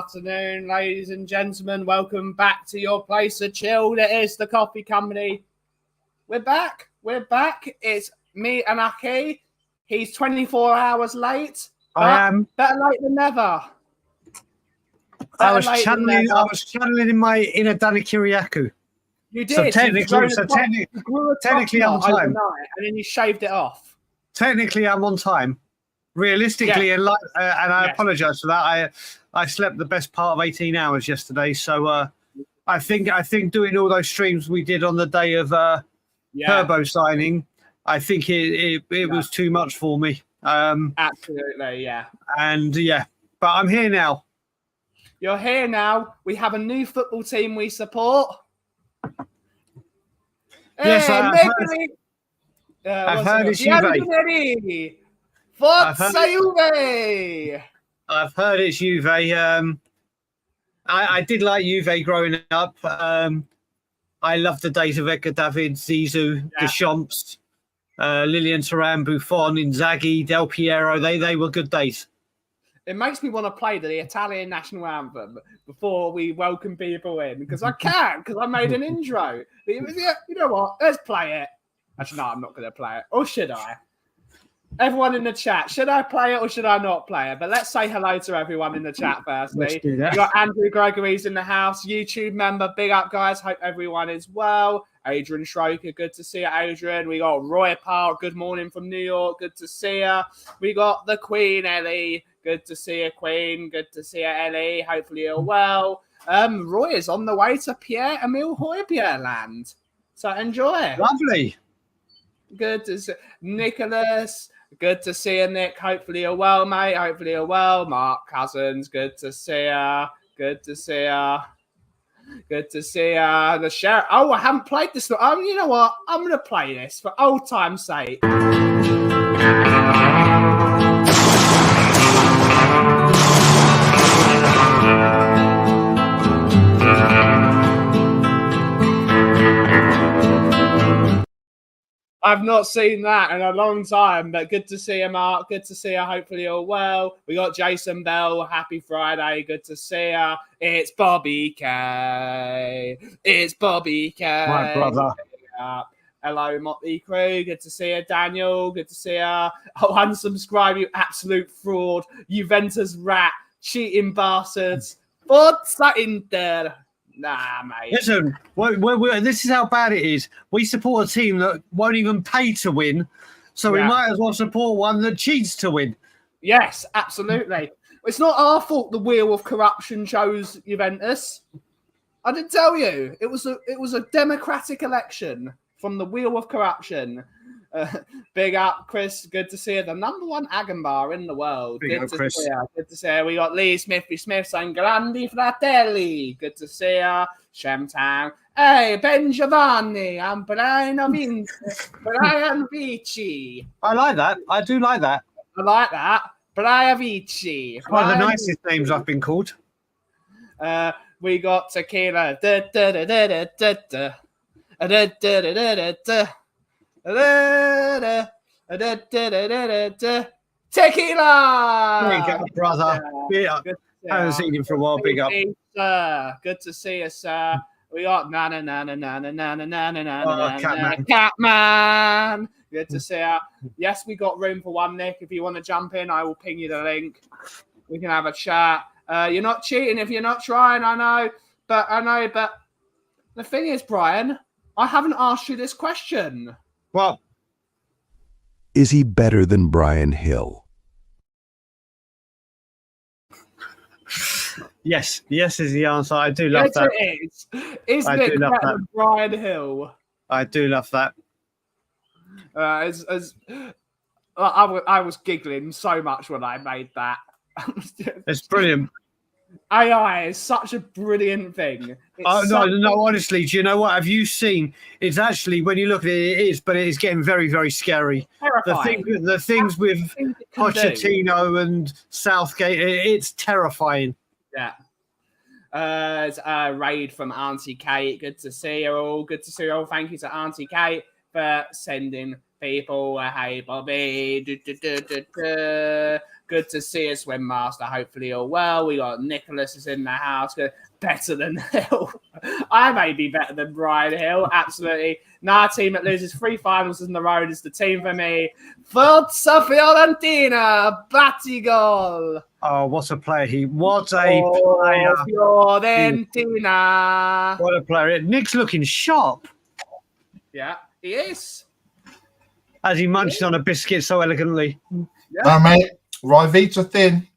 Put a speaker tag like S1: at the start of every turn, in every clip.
S1: afternoon, ladies and gentlemen. Welcome back to your place of chill. It is the Coffee Company. We're back. It's me and Aki. He's 24 hours late.
S2: I am.
S1: Better late than never.
S2: I was channeling in my inner Danny Kiriakou.
S1: You did.
S2: So technically I'm on time.
S1: And then you shaved it off.
S2: Technically, I'm on time. Realistically, and I apologise for that. I slept the best part of 18 hours yesterday, so I think doing all those streams we did on the day of Turbo signing, I think it was too much for me.
S1: Absolutely, yeah.
S2: And but I'm here now.
S1: You're here now. We have a new football team we support.
S2: Yes, I've heard it's
S1: Juve. Forza Juve!
S2: I've heard it's Juve. I did like Juve growing up. I loved the days of Edgar David, Zizou, Deschamps, Lilian Thuram, Buffon, Inzaghi, Del Piero. They were good days.
S1: It makes me want to play the Italian national anthem before we welcome people in, because I can, because I made an intro. You know what? Let's play it. Actually, no, I'm not going to play it. Or should I? Everyone in the chat, should I play it or should I not play it? But let's say hello to everyone in the chat firstly.
S2: Let's do that.
S1: We got Andrew Gregory's in the house, YouTube member. Big up, guys. Hope everyone is well. Adrian Schroker, good to see you, Adrian. We got Roy Park, good morning from New York. Good to see you. We got the Queen, Ellie. Good to see you, Queen. Good to see you, Ellie. Hopefully you're well. Roy is on the way to Pierre-Emile Højbjerg land. So enjoy.
S2: Lovely.
S1: Good to see Nicholas. Good to see you, Nick. Hopefully you're well, mate. Hopefully you're well. Mark Cousins, good to see you. Good to see you. Good to see you. The sheriff. Oh, I haven't played this. You know what? I'm going to play this for old time's sake. I've not seen that in a long time, but good to see you, Mark. Good to see you. Hopefully you're well. We got Jason Bell. Happy Friday. Good to see you. It's Bobby K. It's Bobby K.
S2: My brother.
S1: Hello, Motley Crew. Good to see you, Daniel. Good to see you. Oh, unsubscribe, you absolute fraud. Juventus rat. Cheating bastards. Forza Inter. Nah, mate.
S2: Listen, this is how bad it is. We support a team that won't even pay to win, so we might as well support one that cheats to win.
S1: Yes, absolutely. It's not our fault the wheel of corruption chose Juventus. I did tell you. It was a democratic election from the wheel of corruption. Big up, Chris. Good to see you. The number one Agenbar in the world.
S2: Big up, Chris.
S1: See you. Good to see you. We got Lee Smith saying Grandi Fratelli. Good to see you. Shemtown. Hey, Ben Giovanni. I'm Brian Vici.
S2: I like that. I do like that.
S1: I like that. Brian Vici.
S2: One of the nicest names I've been called.
S1: We got Tequila. Tequila!
S2: Big up, brother. Big up. I haven't seen him for a while. Big up.
S1: Good to see you, sir. We got Catman. Good to see you. Yes, we got room for one, Nick. If you want to jump in, I will ping you the link. We can have a chat. You're not cheating if you're not trying, I know. But the thing is, Brian, I haven't asked you this question.
S2: Well,
S3: is he better than Brian Hill?
S2: Yes is the answer. I do love that.
S1: It is. Is Nick better than Brian Hill?
S2: I do love that.
S1: I was giggling so much when I made that.
S2: It's brilliant.
S1: AI is such a brilliant thing.
S2: No, honestly, do you know what? Have you seen? It's actually, when you look at it, it is, but it is getting very, very scary.
S1: Terrifying.
S2: The things with Pochettino and Southgate, it's terrifying.
S1: Yeah. It's a raid from Auntie Kate. Good to see you all. Good to see you all. Thank you to Auntie Kate for sending people. Hey, Bobby. Good to see you, Swim Master. Hopefully you're well. We got Nicholas is in the house. Better than Hill. I may be better than Brian Hill. Absolutely. Nah, team that loses 3 finals in the road is the team for me. Forza Fiorentina. Batigol.
S2: Oh, what a player What a player.
S1: Fiorentina.
S2: What a player. Nick's looking sharp.
S1: Yeah, he is.
S2: As he munches on a biscuit so elegantly.
S4: Yeah. No, mate. Rivita thin.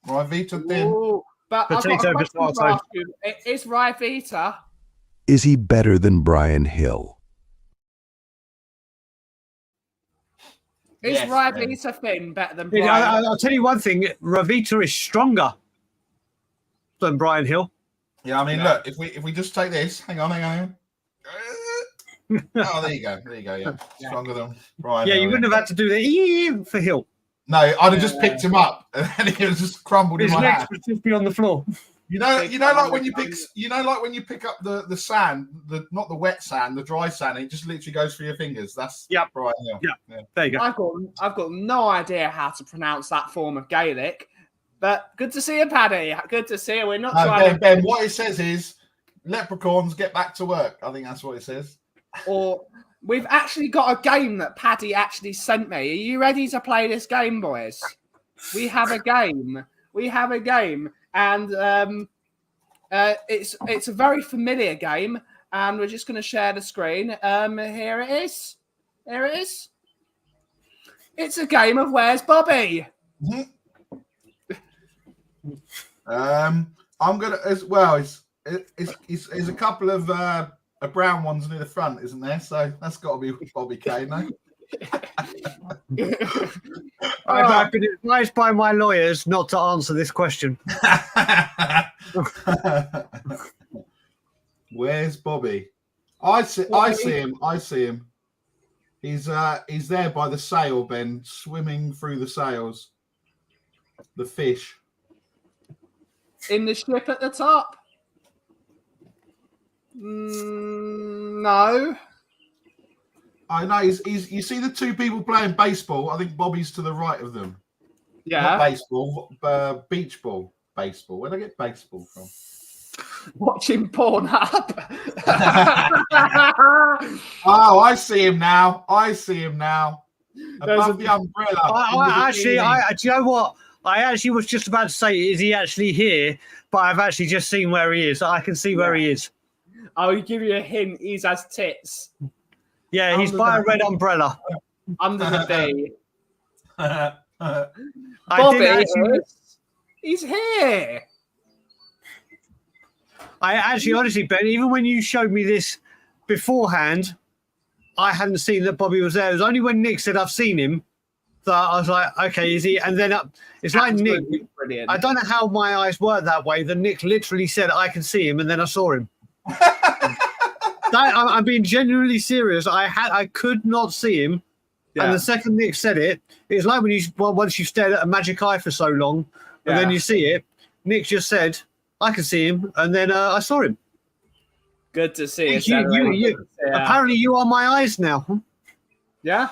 S4: Rivita thin.
S1: Ooh, but
S2: potato,
S1: I've got a question to ask you. Is Rivita...
S3: Is he better than Brian Hill?
S1: Is Rivita thin better than Brian?
S2: I'll tell you one thing. Rivita is stronger than Brian Hill.
S4: Yeah, I mean, look, if we just take this, hang on. Oh, there you go. Yeah, stronger than Brian.
S2: Yeah,
S4: Hill,
S2: you wouldn't have had to do the for Hill.
S4: No, I'd have just picked him up, and then he was just crumbled in my hand.
S2: His legs would just be on the floor.
S4: You know, like when you pick up the sand, not the wet sand, the dry sand, it just literally goes through your fingers. That's Brian Hill.
S2: Yeah, there you go.
S1: I've got no idea how to pronounce that form of Gaelic, but good to see you, Paddy. Good to see you. We're not trying.
S4: Ben, what it says is, leprechauns get back to work. I think that's what it says.
S1: Or we've actually got a game that Paddy actually sent me. Are you ready to play this game, boys? We have a game. And it's a very familiar game, and we're just going to share the screen. Here it is. It's a game of Where's Bobby?
S4: I'm gonna as well. It's a couple of brown ones near the front, isn't there? So that's got to be Bobby K, no?
S2: I've been advised by my lawyers not to answer this question.
S4: Where's Bobby? I see him. He's there by the sail, Ben, swimming through the sails. The fish.
S1: In the ship at the top? No.
S4: I know. You see the two people playing baseball? I think Bobby's to the right of them.
S1: Yeah.
S4: Not baseball, beach ball. Baseball. Where'd I get baseball from?
S1: Watching Pornhub.
S4: Oh, I see him now. Above the umbrella.
S2: Do you know what? I actually was just about to say, is he actually here? But I've actually just seen where he is. I can see where he is.
S1: I'll give you a hint. He's has tits.
S2: Yeah, he's by a red umbrella.
S1: Under the D.
S2: Bobby,
S1: he's here.
S2: I actually, honestly, Ben, even when you showed me this beforehand, I hadn't seen that Bobby was there. It was only when Nick said, I've seen him, that I was like, okay, is he? And then it's like Nick.
S1: Brilliant.
S2: I don't know how my eyes work that way. That Nick literally said, I can see him, and then I saw him. I'm being genuinely serious. I could not see him. Yeah. And the second Nick said it, it's like when once you've stared at a magic eye for so long, and then you see it, Nick just said, I can see him, and then I saw him.
S1: Good to see
S2: you. Apparently you are my eyes now.
S1: Yeah?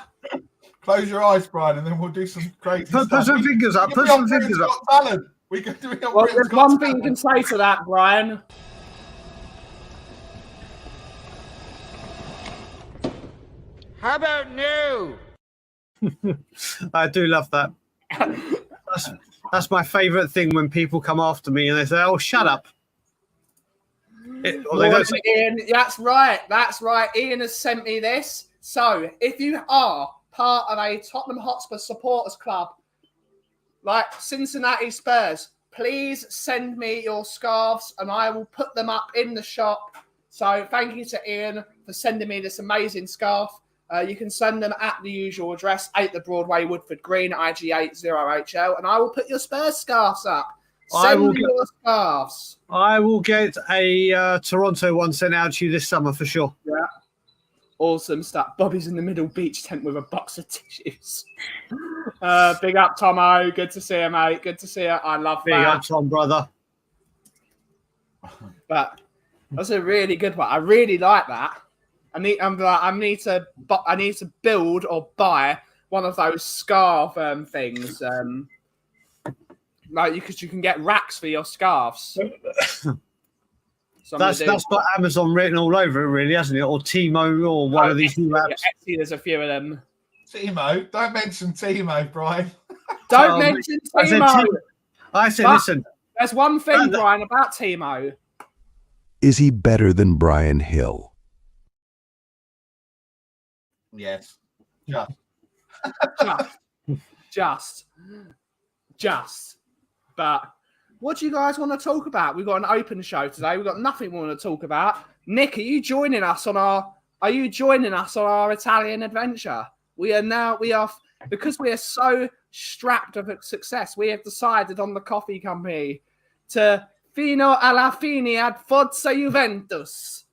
S4: Close your eyes, Brian, and then we'll do some crazy
S2: stuff. Put some fingers up.
S4: Put some fingers up. Talent. We can do it.
S1: Well, there's one thing you can say to that, Brian.
S5: How about no?
S2: I do love that. That's my favourite thing when people come after me and they say, "Oh, shut up."
S1: Ian, that's right. Ian has sent me this. So, if you are part of a Tottenham Hotspur supporters club, like Cincinnati Spurs, please send me your scarves and I will put them up in the shop. So, thank you to Ian for sending me this amazing scarf. You can send them at the usual address, 8 the Broadway, Woodford Green, IG80HL, and I will put your Spurs scarves up. Send me your scarves.
S2: I will get a Toronto one sent out to you this summer for sure.
S1: Yeah. Awesome stuff. Bobby's in the middle beach tent with a box of tissues. Big up, Tomo. Good to see you, mate. Good to see you. I love that.
S2: Big up, Tom, brother.
S1: But that's a really good one. I really like that. I need to build or buy one of those scarf things. Because you can get racks for your scarves.
S2: That's got Amazon written all over it, really, hasn't it? Or Timo, or one of these new apps.
S1: Etsy, there's a few of them.
S4: Timo, don't mention Timo, Brian.
S1: Don't mention Timo.
S2: I said, listen.
S1: There's one thing, Brian, about Timo.
S3: Is he better than Brian Hill?
S4: Yes.
S1: Just. But what do you guys want to talk about? We've got an open show today. We've got nothing we want to talk about. Nick, are you joining us on our Italian adventure? Because we are so strapped of success, we have decided on the coffee company to fino alla fine ad Forza Juventus.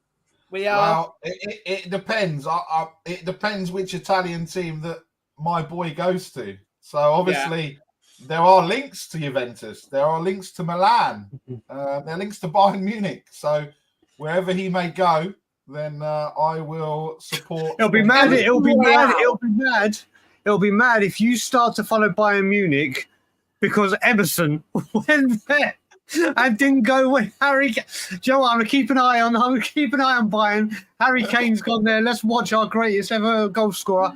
S4: Well, it depends. It depends which Italian team that my boy goes to. So obviously there are links to Juventus. There are links to Milan. There are links to Bayern Munich. So wherever he may go, then I will support.
S2: It'll be mad if you start to follow Bayern Munich because Emerson went there and didn't go with Harry. Do you know what? I'm gonna keep an eye on Bayern. Harry Kane's gone there. Let's watch our greatest ever goal scorer.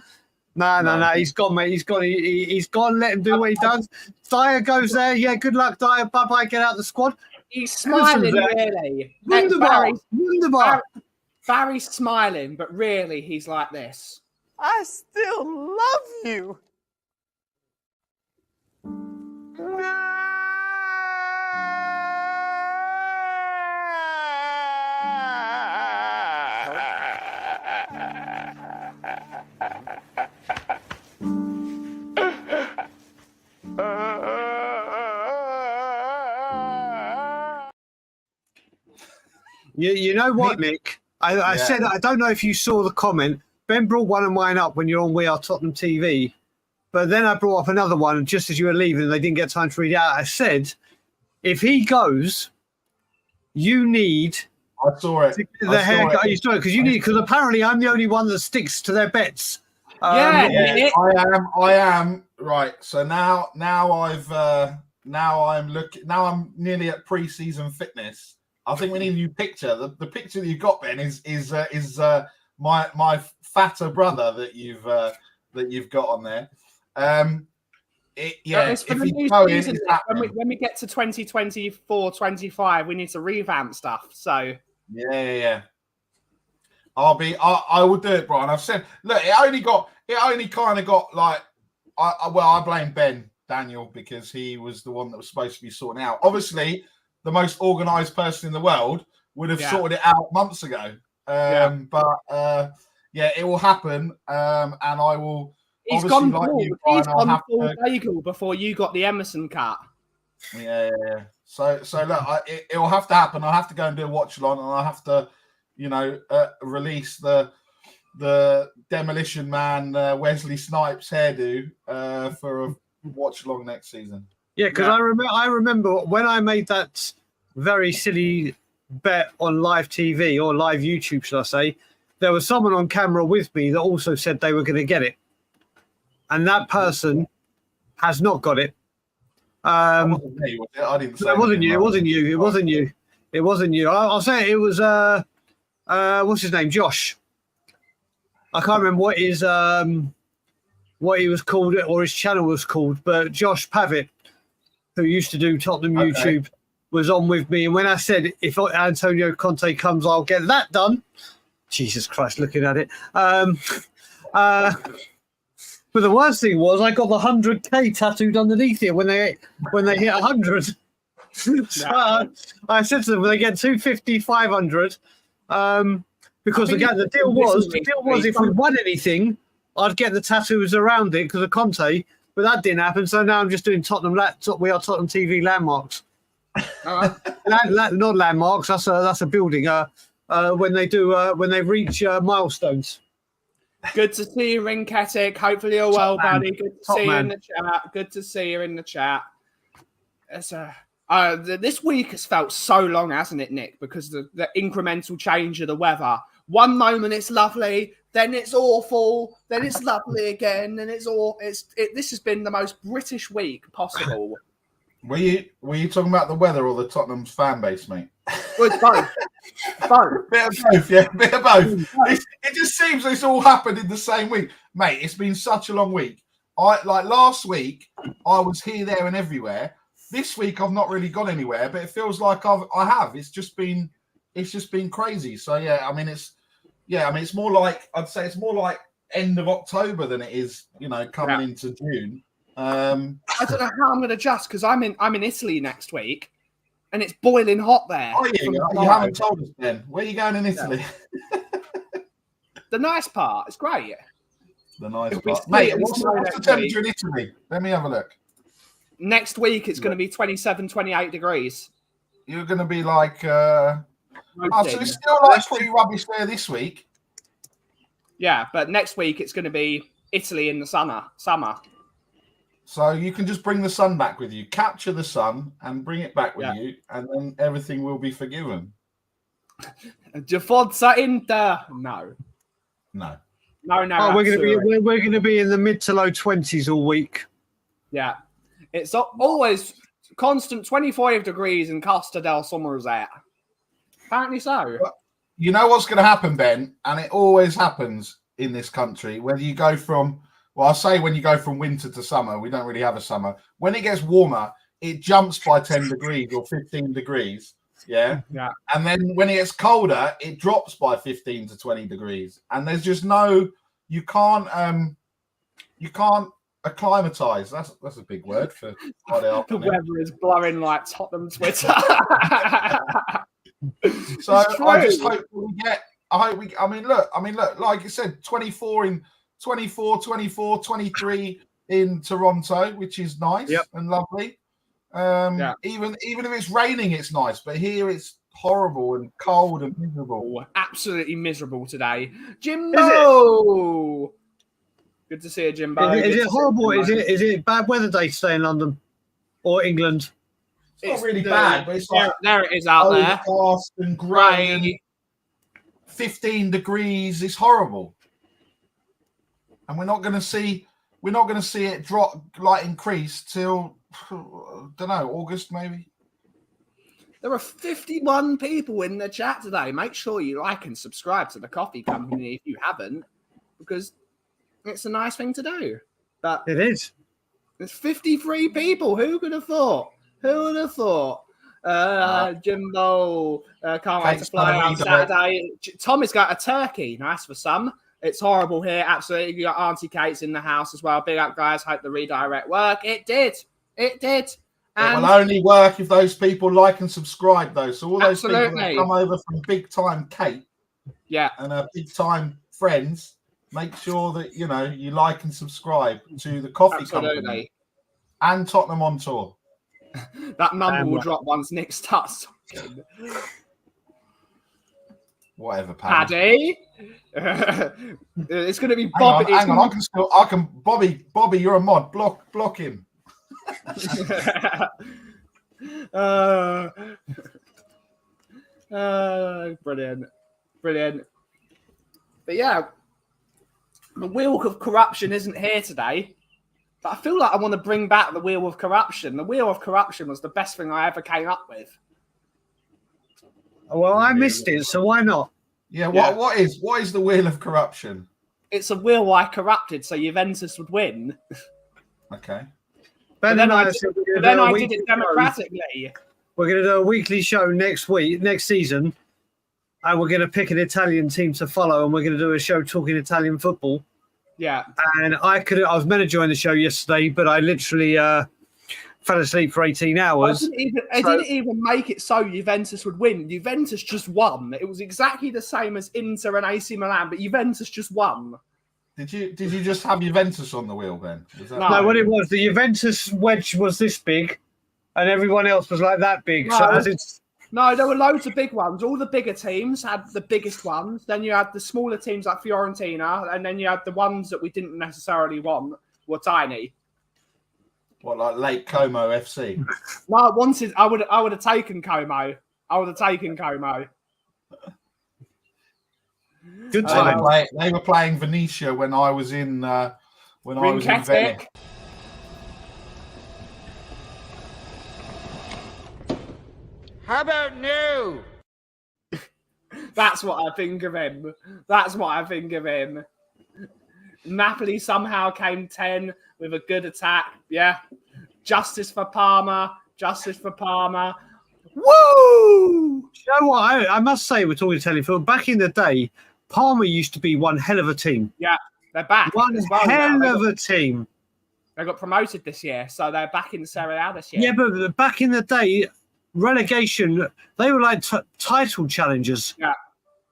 S2: No. He's gone, mate. He's gone. Let him do what he does. Dyer goes there. Yeah, good luck, Dyer. Bye-bye. Get out the squad.
S1: He's smiling, really.
S2: Wunderbar.
S1: Barry's smiling, but really, he's like this.
S6: I still love you.
S2: You know what, Nick? I said, I don't know if you saw the comment. Ben brought one of mine up when you're on We Are Tottenham TV. But then I brought up another one just as you were leaving and they didn't get time to read it out. I said, if he goes, you need...
S4: I saw it.
S2: The haircut. You saw it because apparently I'm the only one that sticks to their bets.
S4: I am. Right. So now I'm nearly at pre-season fitness. I think we need a new picture. The picture that you've got, Ben, is my fatter brother that you've got on there.
S1: When we get to 2024-25, we need to revamp stuff. So
S4: yeah. I will do it, Brian. I've said, look, it only kind of got like, I blame Ben Daniel because he was the one that was supposed to be sorting out. Obviously, the most organised person in the world would have sorted it out months ago. But it will happen, and I will.
S1: He's gone full bagel before you got the Emerson cut.
S4: Yeah. So look, it will have to happen. I'll have to go and do a watch along, and I'll have to, release the Demolition Man Wesley Snipes hairdo for a watch along next season.
S2: Yeah, because I remember when I made that very silly bet on live TV or live YouTube, should I say, there was someone on camera with me that also said they were going to get it. And that person has not got it.
S4: It wasn't me, was it? I didn't say
S2: it wasn't you. It wasn't you. I'll say it was, what's his name? Josh. I can't remember what he was called or his channel was called, but Josh Pavitt, who used to do Tottenham YouTube, was on with me. And when I said, if Antonio Conte comes, I'll get that done. Jesus Christ, looking at it. But the worst thing was I got the 100K tattooed underneath it when they hit 100. So I said to them, when they get 250, 500, because again, the deal was if we won anything, I'd get the tattoos around it because of Conte, but that didn't happen. So now I'm just doing We Are Tottenham TV landmarks. Not landmarks. That's a building. When they reach milestones.
S1: Good to see you, Rinketic. Hopefully you're well, buddy. Good to see you in the chat. Good to see you in the chat. This week has felt so long, hasn't it, Nick? Because the incremental change of the weather. One moment it's lovely, then it's awful, then it's lovely again, and this has been the most British week possible.
S4: Were you talking about the weather or the Tottenham's fan base, mate?
S1: Well, it's both. Both.
S4: Bit of both, yeah, bit of both. It just seems it's all happened in the same week, mate. It's been such a long week. Last week, I was here, there, and everywhere. This week, I've not really gone anywhere, but it feels like I have. It's just been crazy. So yeah, I mean, it's more like I'd say it's more like end of October than it is, coming into June.
S1: I don't know how I'm going to adjust because I'm in Italy next week, and it's boiling hot there.
S4: Oh, you haven't told us, Ben. Where are you going in Italy?
S1: Yeah. The nice part. It's great.
S4: The nice part. Mate, what's the temperature in Italy? Let me have a look.
S1: Next week, it's going to be 27, 28 degrees.
S4: You're going to be like... so it's still like pretty rubbish there this week.
S1: Yeah, but next week, it's going to be Italy in the summer.
S4: So you can just bring the sun back with you. Capture the sun and bring it back with you, and then everything will be forgiven.
S1: Forza Inter. No.
S2: Oh, we're gonna be in the mid to low 20s all week.
S1: Yeah, it's always constant 25 degrees in Costa del Somerset. Apparently so.
S4: You know what's going to happen, Ben, and it always happens in this country. Whether you go from when you go from winter to summer, we don't really have a summer. When it gets warmer, it jumps by 10 degrees or 15 degrees. Yeah. And then when it gets colder, it drops by 15 to 20 degrees. And there's just you can't acclimatize. That's a big word for Friday afternoon.
S1: The weather is blowing like Tottenham Twitter.
S4: So I just hope we get. I mean, look. Like you said, 24, 23 in Toronto, which is nice and lovely. Even if it's raining, it's nice. But here it's horrible and cold and miserable.
S1: Absolutely miserable today. Jimbo! Good to see you, Jimbo.
S2: Is it horrible? Is it bad weather day today in London or England?
S4: It's not really bad, but it's like
S1: there it is out there.
S4: Overcast and grey. 15 degrees. It's horrible. And we're not going to see it drop, increase till, don't know, August maybe.
S1: There are 51 people in the chat today. Make sure you like and subscribe to the Coffee Company if you haven't, because it's a nice thing to do. But
S2: it is.
S1: There's 53 people. Who could have thought? Jimbo, can't wait to fly on Saturday. Tom has got a turkey. Nice for some. It's horrible here. Absolutely. You got Auntie Kate's in the house as well. Big up, guys. Hope the redirect worked. It did. And
S4: it will only work if those people like and subscribe, though. So all those people that come over from big time Kate, and her big time friends, make sure that you like and subscribe to the Coffee Company and Tottenham on Tour.
S1: That mum will drop once Nick starts talking.
S4: Whatever, Paddy.
S1: It's going to be Bobby.
S4: Hang on. Bobby, you're a mod. Block him.
S1: Brilliant. But yeah, the wheel of corruption isn't here today. But I feel like I want to bring back the wheel of corruption. The wheel of corruption was the best thing I ever came up with.
S2: Well, I missed it, so why not?
S4: Yeah. What is the wheel of corruption?
S1: It's a wheel I corrupted so Juventus would win.
S4: Okay.
S1: But then I did it democratically.
S2: We're going to do a weekly show next season, and we're going to pick an Italian team to follow, and we're going to do a show talking Italian football.
S1: Yeah.
S2: And I was meant to join the show yesterday, but I literally fell asleep for 18 hours.
S1: I didn't even make it so Juventus would win. Juventus just won. It was exactly the same as Inter and AC Milan, but Juventus just won.
S4: Did you just have Juventus on the wheel then?
S2: No, what it was, the Juventus wedge was this big, and everyone else was like that big.
S1: No, there were loads of big ones. All the bigger teams had the biggest ones. Then you had the smaller teams like Fiorentina, and then you had the ones that we didn't necessarily want were tiny.
S4: What, like Lake Como FC?
S1: No, I would have taken Como.
S2: Good
S4: They
S2: time.
S4: were playing Venetia when I was in Venice.
S1: Rinketic.
S5: How about new?
S1: That's what I think of him. That's what I think of him. Napoli somehow came 10 with a good attack. Yeah. Justice for Parma. Justice for Parma. Woo!
S2: You know what? I must say, we're talking Telefield. Back in the day, Parma used to be one hell of a team.
S1: Yeah, they're back.
S2: One
S1: as well
S2: hell
S1: now.
S2: of a team.
S1: They got promoted this year, so they're back in Serie A this year.
S2: Yeah, but back in the day, relegation, they were like title challengers.
S1: Yeah.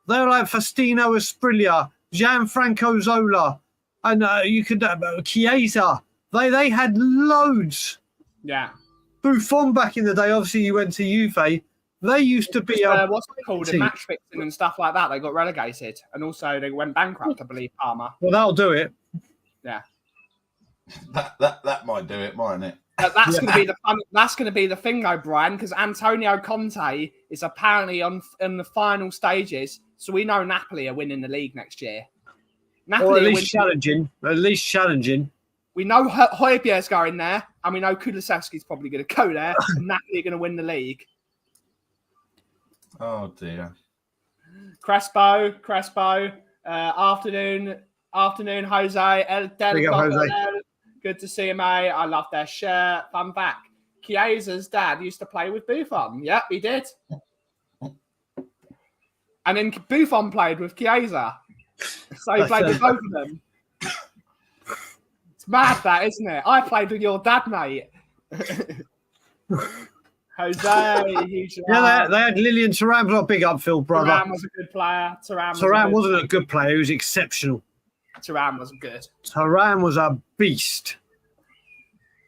S2: They were like Faustino Asprilla, Gianfranco Zola, and you could Chiesa. They had loads.
S1: Yeah.
S2: Buffon back in the day, obviously you went to Juve. They used to be
S1: what's it called? In match fixing and stuff like that. They got relegated, and also they went bankrupt, I believe. Parma.
S2: Well, that'll do it.
S1: Yeah.
S4: That might do it, mightn't it?
S1: That's going to be the fun. That's going to be the thing, though, Brian, because Antonio Conte is apparently in the final stages. So we know Napoli are winning the league next year. Napoli
S2: Or at least challenging. At least challenging.
S1: We know Højbjerg's going there, and we know Kulusevski's probably going to go there. And Napoli are going to win the league.
S4: Oh dear.
S1: Crespo. Afternoon, Jose.
S2: Jose.
S1: Good to see you, mate. I love their shirt. Fun fact: Chiesa's dad used to play with Buffon. Yep, he did. And then Buffon played with Chiesa. So he played with both of them. It's mad, that, isn't it? I played with your dad, mate. Jose, huge.
S2: Yeah, they had Lilian Thuram, not a big upfield brother.
S1: Thuram was a good player.
S2: Thuram wasn't a good player. He was exceptional.
S1: Thuram was good.
S2: Thuram was a beast.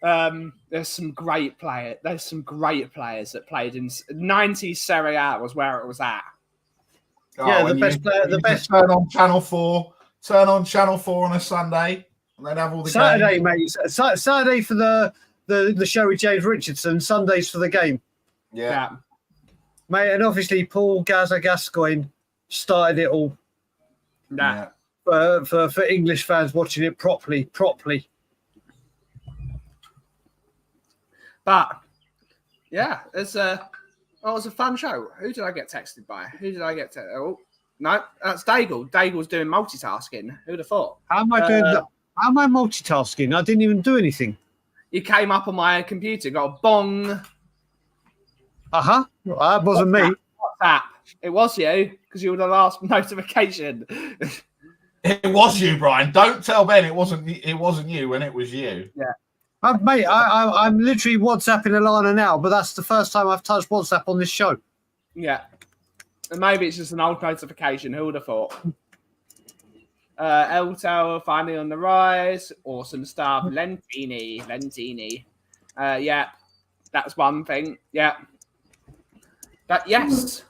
S1: There's some great players. There's some great players that played in 90s Serie A was where it was at.
S2: Yeah, the best player. The best.
S4: Turn on Channel 4 on a Sunday, and they'd have all the
S2: Saturday,
S4: games.
S2: mate. Saturday for the show with James Richardson. Sundays for the game.
S4: Yeah.
S2: Mate, and obviously Paul Gaza Gascoigne started it all.
S1: Yeah.
S2: For English fans watching it properly.
S1: But yeah, it was a fun show. Who did I get texted by? Oh, no, that's Daigle. Daigle's doing multitasking. Who'd have thought?
S2: How am I doing that? How am I multitasking? I didn't even do anything.
S1: You came up on my computer, got a bong.
S2: That wasn't me.
S1: WhatsApp. It was you, because you were the last notification.
S4: It was you, Brian. Don't tell Ben it wasn't you when it was you.
S1: Yeah.
S2: Mate, I'm literally WhatsApping Alana now, but that's the first time I've touched WhatsApp on this show.
S1: Yeah. And maybe it's just an old notification. Who would have thought? Eltel finally on the rise. Awesome stuff. Lentini. Yeah. That's one thing. Yeah. Yes.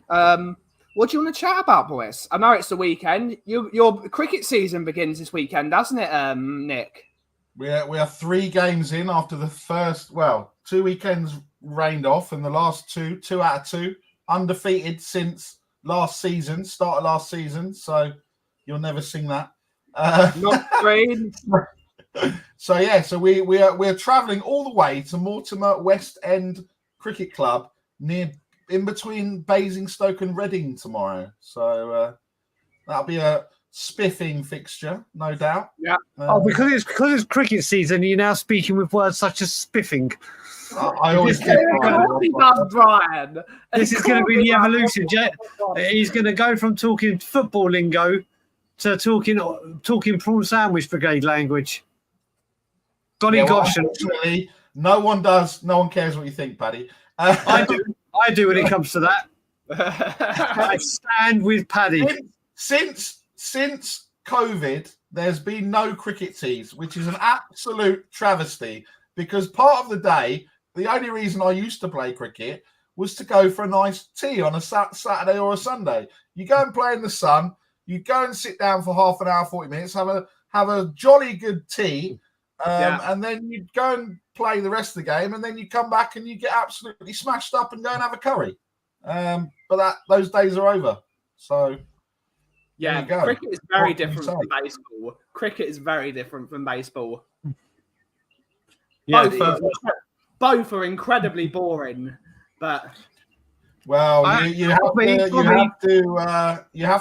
S1: What do you want to chat about, boys? I know it's the weekend. Your cricket season begins this weekend, doesn't it, Nick?
S4: We are 3 games in after the first, 2 weekends rained off, and the last 2 out of 2, undefeated since start of last season. So you'll never sing that.
S1: Not green.
S4: So we're travelling all the way to Mortimer West End Cricket Club in between Basingstoke and Reading tomorrow. So that'll be a spiffing fixture, no doubt.
S1: Yeah.
S2: Because it's cricket season, you're now speaking with words such as spiffing.
S4: I always
S1: Brian.
S2: This is going to be the evolution. He's going to go from talking football lingo to talking prawn sandwich brigade language.
S4: Unfortunately, no one does. No one cares what you think, Paddy.
S2: I do when it comes to that. I stand with Paddy.
S4: Since COVID, there's been no cricket teas, which is an absolute travesty, because part of the day, the only reason I used to play cricket was to go for a nice tea on a Saturday or a Sunday. You go and play in the sun, you go and sit down for half an hour, 40 minutes, have a jolly good tea, and then you go and play the rest of the game, and then you come back and you get absolutely smashed up and go and have a curry. But those days are over. So
S1: Yeah,
S4: there you go.
S1: cricket is very
S4: What can you
S1: different
S4: say?
S1: from baseball. Cricket is very different from baseball.
S2: Yeah,
S1: Both are incredibly boring, but
S4: Well, you have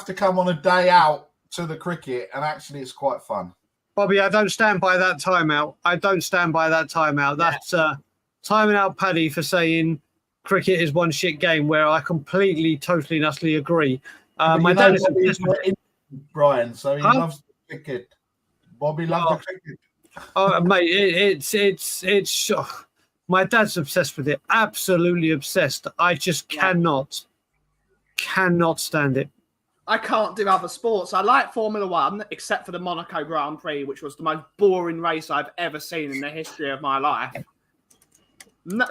S4: to come on a day out to the cricket, and actually, it's quite fun.
S2: Bobby, I don't stand by that timeout. That's timing out Paddy for saying cricket is one shit game, where I completely, totally, and utterly agree. My dad is
S4: Brian, so he loves the cricket. Bobby loves the cricket.
S2: Oh, mate, it's. My dad's obsessed with it. Absolutely obsessed. I just cannot stand it.
S1: I can't do other sports. I like Formula One, except for the Monaco Grand Prix, which was the most boring race I've ever seen in the history of my life. No,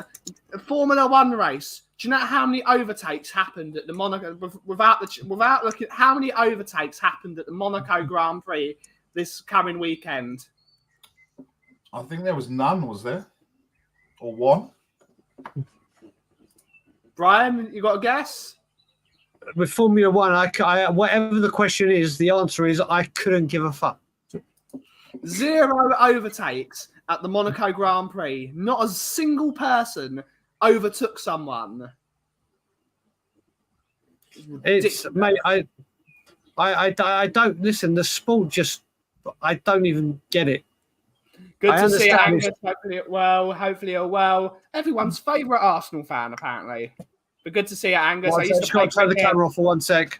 S1: Formula One race. Do you know how many overtakes happened at the Monaco? Without looking, how many overtakes happened at the Monaco Grand Prix this coming weekend?
S4: I think there was none. Was there? Or one?
S1: Brian, you got a guess?
S2: With Formula One, I whatever the question is, the answer is I couldn't give a fuck.
S1: 0 overtakes at the Monaco Grand Prix. Not a single person overtook someone.
S2: It's mate, I don't listen. The sport just I don't even get it.
S1: Good to see Angus. Hopefully you're well. Everyone's favourite Arsenal fan, apparently. But good to see you, Angus. I used to
S2: turn the camera off for 1 sec.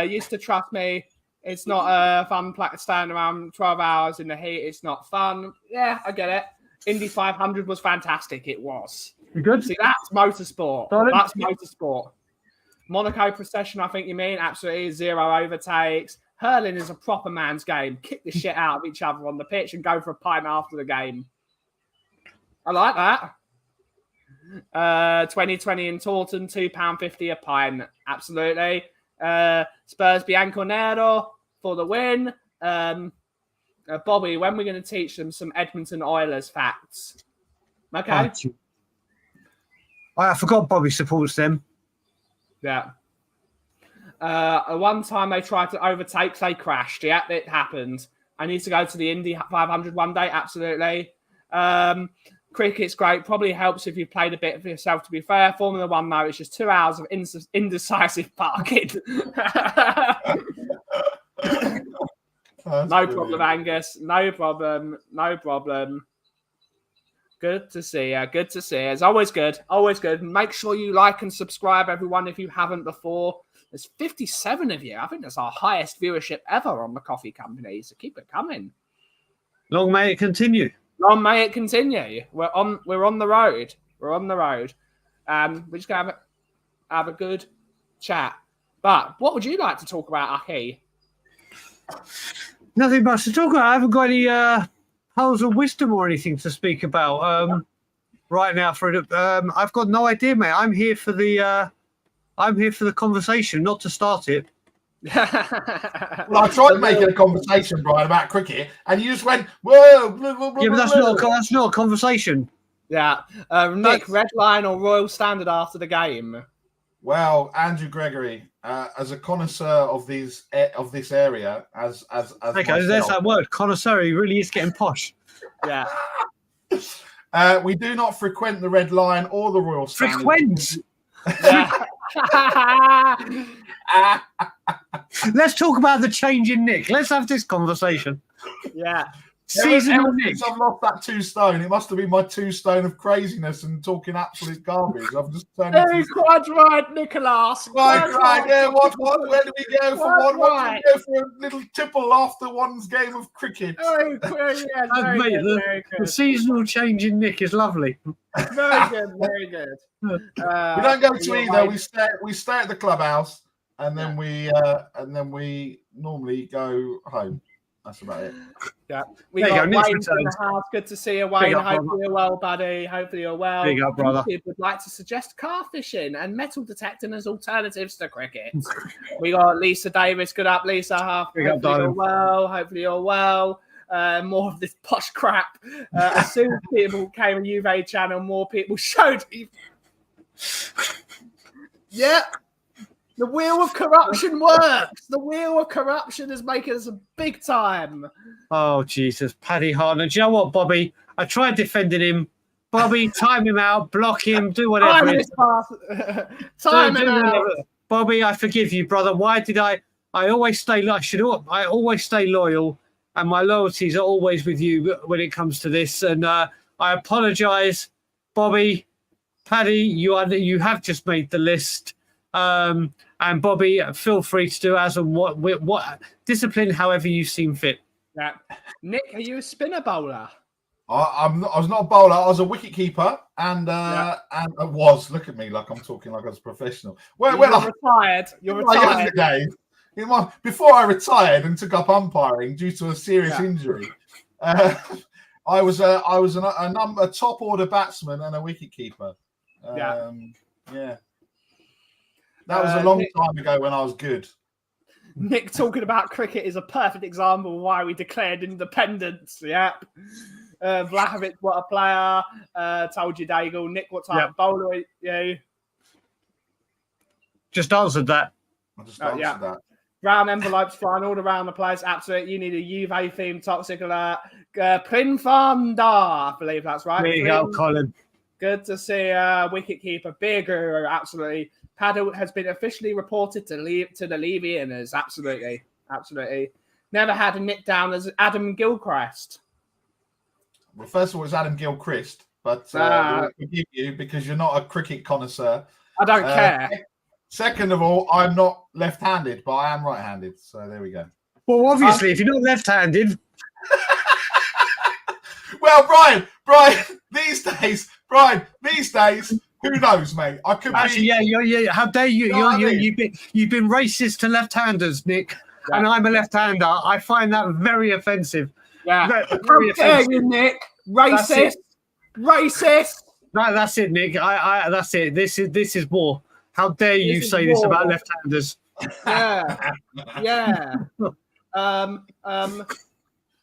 S1: Used to trust me. It's not fun to stand around 12 hours in the heat. It's not fun. Yeah, I get it. Indy 500 was fantastic. It was.
S2: You good?
S1: See, that's motorsport.
S2: Darling?
S1: That's motorsport. Monaco procession, I think you mean. Absolutely 0 overtakes. Hurling is a proper man's game. Kick the shit out of each other on the pitch and go for a pint after the game. I like that. 2020 in Taunton, £2.50 a pint. Absolutely. Spurs Bianconero for the win. Bobby, when are we going to teach them some Edmonton Oilers facts? Okay.
S2: I forgot Bobby supports them.
S1: Yeah. One time they tried to overtake, they crashed. Yeah, it happened. I need to go to the Indy 500 one day. Absolutely. Cricket's great. Probably helps if you've played a bit for yourself, to be fair. Formula One, though, it's just 2 hours of indecisive parking. No problem, Angus. No problem. Good to see you. Good to see you. It's always good. Always good. Make sure you like and subscribe, everyone, if you haven't before. There's 57 of you. I think that's our highest viewership ever on the Coffee Company. So keep it coming.
S2: Long may it continue.
S1: Long may it continue. We're on the road. We're just gonna have a good chat. But what would you like to talk about, Aki?
S2: Nothing much to talk about. I haven't got any pearls of wisdom or anything to speak about right now. I've got no idea, mate. I'm here for the conversation, not to start it.
S4: Well, I tried making a conversation, Brian, about cricket, and you just went, whoa.
S2: Yeah, but that's not a conversation.
S1: Yeah. Nick, red line or royal standard after the game?
S4: Well, Andrew Gregory, as a connoisseur of this area, as
S2: okay,
S4: myself,
S2: there's that word, connoisseur. He really is getting posh.
S1: Yeah.
S4: We do not frequent the red line or the royal standard.
S2: Frequent.
S1: Yeah.
S2: Let's talk about the change in Nick. Let's have this conversation.
S1: Yeah.
S2: Seasonal Nick.
S4: I've lost that 2 stone. It must have been my 2 stone of craziness and talking absolute garbage. I've just turned
S1: quite right, Nicholas.
S4: Quite right. Yeah. What? Where do we go for one? What do we go for a little tipple after one's game of cricket?
S1: Very good.
S2: The seasonal change in Nick is lovely.
S1: Very good.
S4: We don't go to either. We stay at the clubhouse, and then we normally go home. That's about it.
S1: Yeah. We got Wayne in the house. Good to see you, Wayne. Hopefully you're well, buddy. Hopefully you're well.
S2: Big up, brother.
S1: Would like to suggest car fishing and metal detecting as alternatives to cricket. We got Lisa Davis. Good up, Lisa. Hopefully you're well. Hopefully you're well. More of this posh crap. As soon as people came on Juve channel, more people showed. Yeah. The wheel of corruption works. The wheel of corruption is making us a big time.
S2: Oh, Jesus. Paddy Hartnett. Do you know what, Bobby? I tried defending him. Bobby, time him out, block him, do whatever.
S1: Time him out.
S2: Bobby, I forgive you, brother. Why did I always stay I always stay loyal, and my loyalties are always with you when it comes to this. And I apologise, Bobby. Paddy, you have just made the list. And Bobby, feel free to do as and what discipline however you seem fit.
S1: Yeah. Nick, are you a spinner bowler?
S4: I was not a bowler. I was a wicket keeper, and I was. Look at me, like I'm talking like I was a professional.
S1: You're retired. You're retired.
S4: Before I retired and took up umpiring due to a serious injury, I was a top order batsman and a wicket keeper. That was a long time ago when I was good.
S1: Nick talking about cricket is a perfect example of why we declared independence. Yep. Vlahovic, what a player. Told you, Daigle. Nick, what type of bowler are you?
S2: Just answered that.
S4: I just answered that.
S1: Brown envelopes flying all around the place. Absolutely. You need a Juve theme toxic alert. Prinfanda, I believe that's right.
S2: There you go, Colin.
S1: Good to see wicketkeeper, beer guru. Absolutely. Paddle has been officially reported to the Levianers. Absolutely. Never had a nick down as Adam Gilchrist.
S4: Well, first of all, it's Adam Gilchrist, but we'll forgive you because you're not a cricket connoisseur.
S1: I don't care.
S4: Second of all, I'm not left-handed, but I am right-handed. So there we go.
S2: Well, obviously, if you're not left-handed.
S4: Well, Brian, these days, who knows, mate? I could
S2: actually, yeah. How dare you? You've been racist to left-handers, Nick, and I'm a left-hander. I find that very offensive.
S1: Yeah, very offensive. You, Nick. Racist.
S2: No, that's it, Nick. That's it. This is war. How dare you say this about left-handers?
S1: Yeah.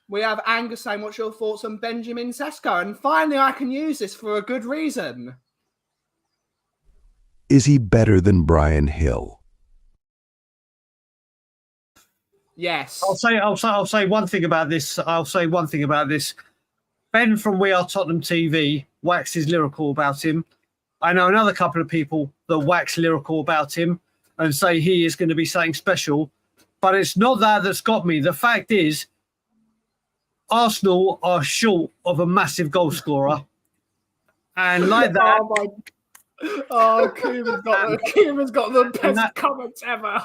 S1: We have Angus saying, what's your thoughts on Benjamin Sesko? And finally, I can use this for a good reason.
S3: Is he better than Brian Hill?
S1: Yes.
S2: I'll say one thing about this. Ben from We Are Tottenham TV waxes lyrical about him. I know another couple of people that wax lyrical about him and say he is going to be something special. But it's not that that's got me. The fact is, Arsenal are short of a massive goal scorer. And like that...
S1: Kuma's got the best comments ever.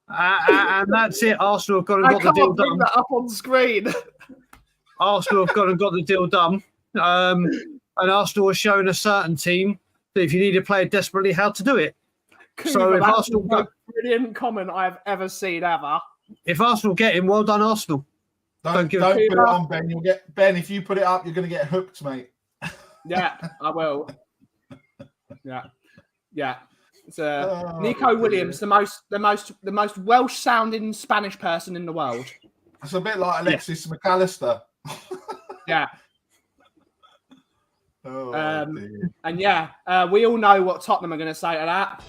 S2: And that's it. Arsenal have got the deal done. I can't bring
S1: that up on screen.
S2: Arsenal have got the deal done. And Arsenal has shown a certain team that if you need a player desperately, how to do it. So if Arsenal
S1: got brilliant comment I've ever seen ever.
S2: If Arsenal get him, well done, Arsenal.
S4: Don't put it on, Ben. You'll get Ben. If you put it up, you're going to get hooked, mate.
S1: Yeah, I will. Yeah. It's Nico Williams, the most Welsh-sounding Spanish person in the world.
S4: It's a bit like Alexis McAllister.
S1: Yeah. And we all know what Tottenham are going to say to that.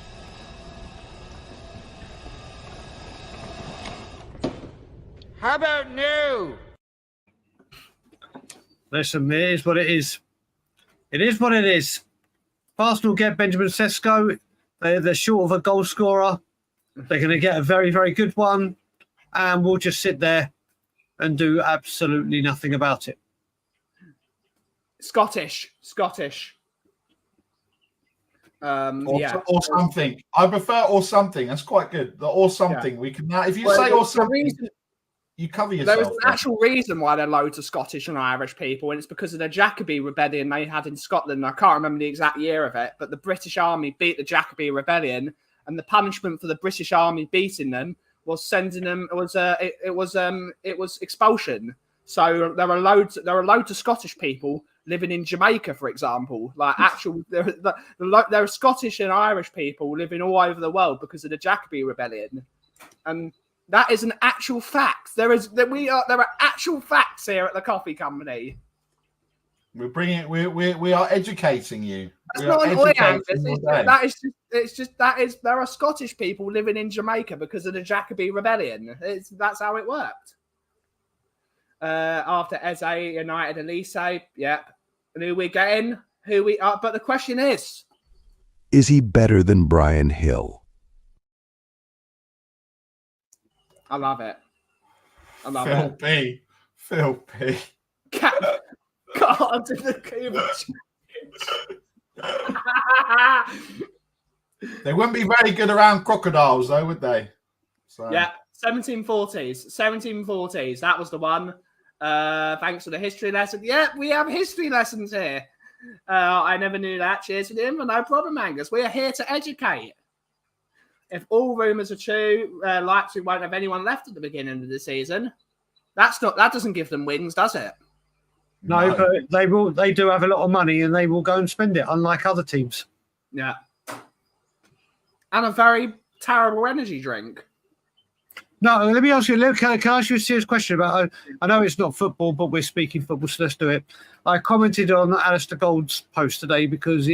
S5: How about no?
S2: Listen, it is what it is. It is what it is. If Arsenal get Benjamin Sesko, they're short of a goal scorer. They're going to get a very, very good one. And we'll just sit there and do absolutely nothing about it.
S1: Scottish.
S4: Or something. I prefer or something. That's quite good. The or something. Yeah. We can now. If you say or something, you cover yourself.
S1: There was an actual reason why there are loads of Scottish and Irish people, and it's because of the Jacobi rebellion they had in Scotland. I can't remember the exact year of it, but the British Army beat the Jacobi rebellion, and the punishment for the British Army beating them was sending them. It was expulsion. So there are loads of Scottish people living in Jamaica, for example. There are Scottish and Irish people living all over the world because of the Jacobi rebellion, and that is an actual fact. There are actual facts here at the Kauffie Company.
S4: We're bringing. We are educating you.
S1: That's
S4: We are
S1: not an oi,
S4: educating
S1: Angus.
S4: your day.
S1: There are Scottish people living in Jamaica because of the Jacobi Rebellion. That's how it worked. After Eze United Elise, yep. And who we getting? Who we are? But the question is
S3: he better than Brian Hill?
S1: I love it. I love
S4: Phil
S1: it.
S4: P. Phil P.
S1: God, to the Coombs.
S4: They wouldn't be very good around crocodiles, though, would they? So.
S1: Yeah, 1740s. 1740s. That was the one. Thanks for the history lesson. Yeah, we have history lessons here. I never knew that. Cheers for him. No problem, Angus. We are here to educate. If all rumours are true, Leipzig won't have anyone left at the beginning of the season. That doesn't give them wings, does it?
S2: No, but they do have a lot of money and they will go and spend it, unlike other teams.
S1: Yeah. And a very terrible energy drink.
S2: No, let me ask you. Can I ask you a serious question about? I know it's not football, but we're speaking football, so let's do it. I commented on Alistair Gold's post today because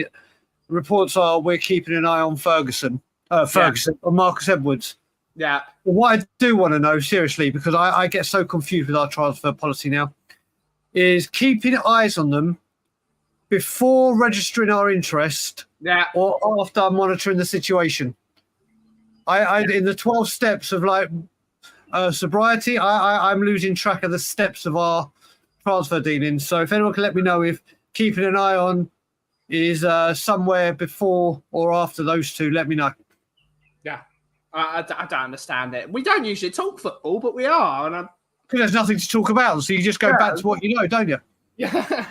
S2: reports are we're keeping an eye on Ferguson or Marcus Edwards.
S1: Yeah.
S2: But what I do want to know, seriously, because I get so confused with our transfer policy now, is keeping eyes on them before registering our interest, or after monitoring the situation. In the 12 steps of sobriety, I'm losing track of the steps of our transfer dealings. So if anyone can let me know if keeping an eye on is somewhere before or after those two, let me know.
S1: Yeah, I don't understand it. We don't usually talk football, but we are. And
S2: because there's nothing to talk about, so you just go back to what you know, don't you?
S1: Yeah.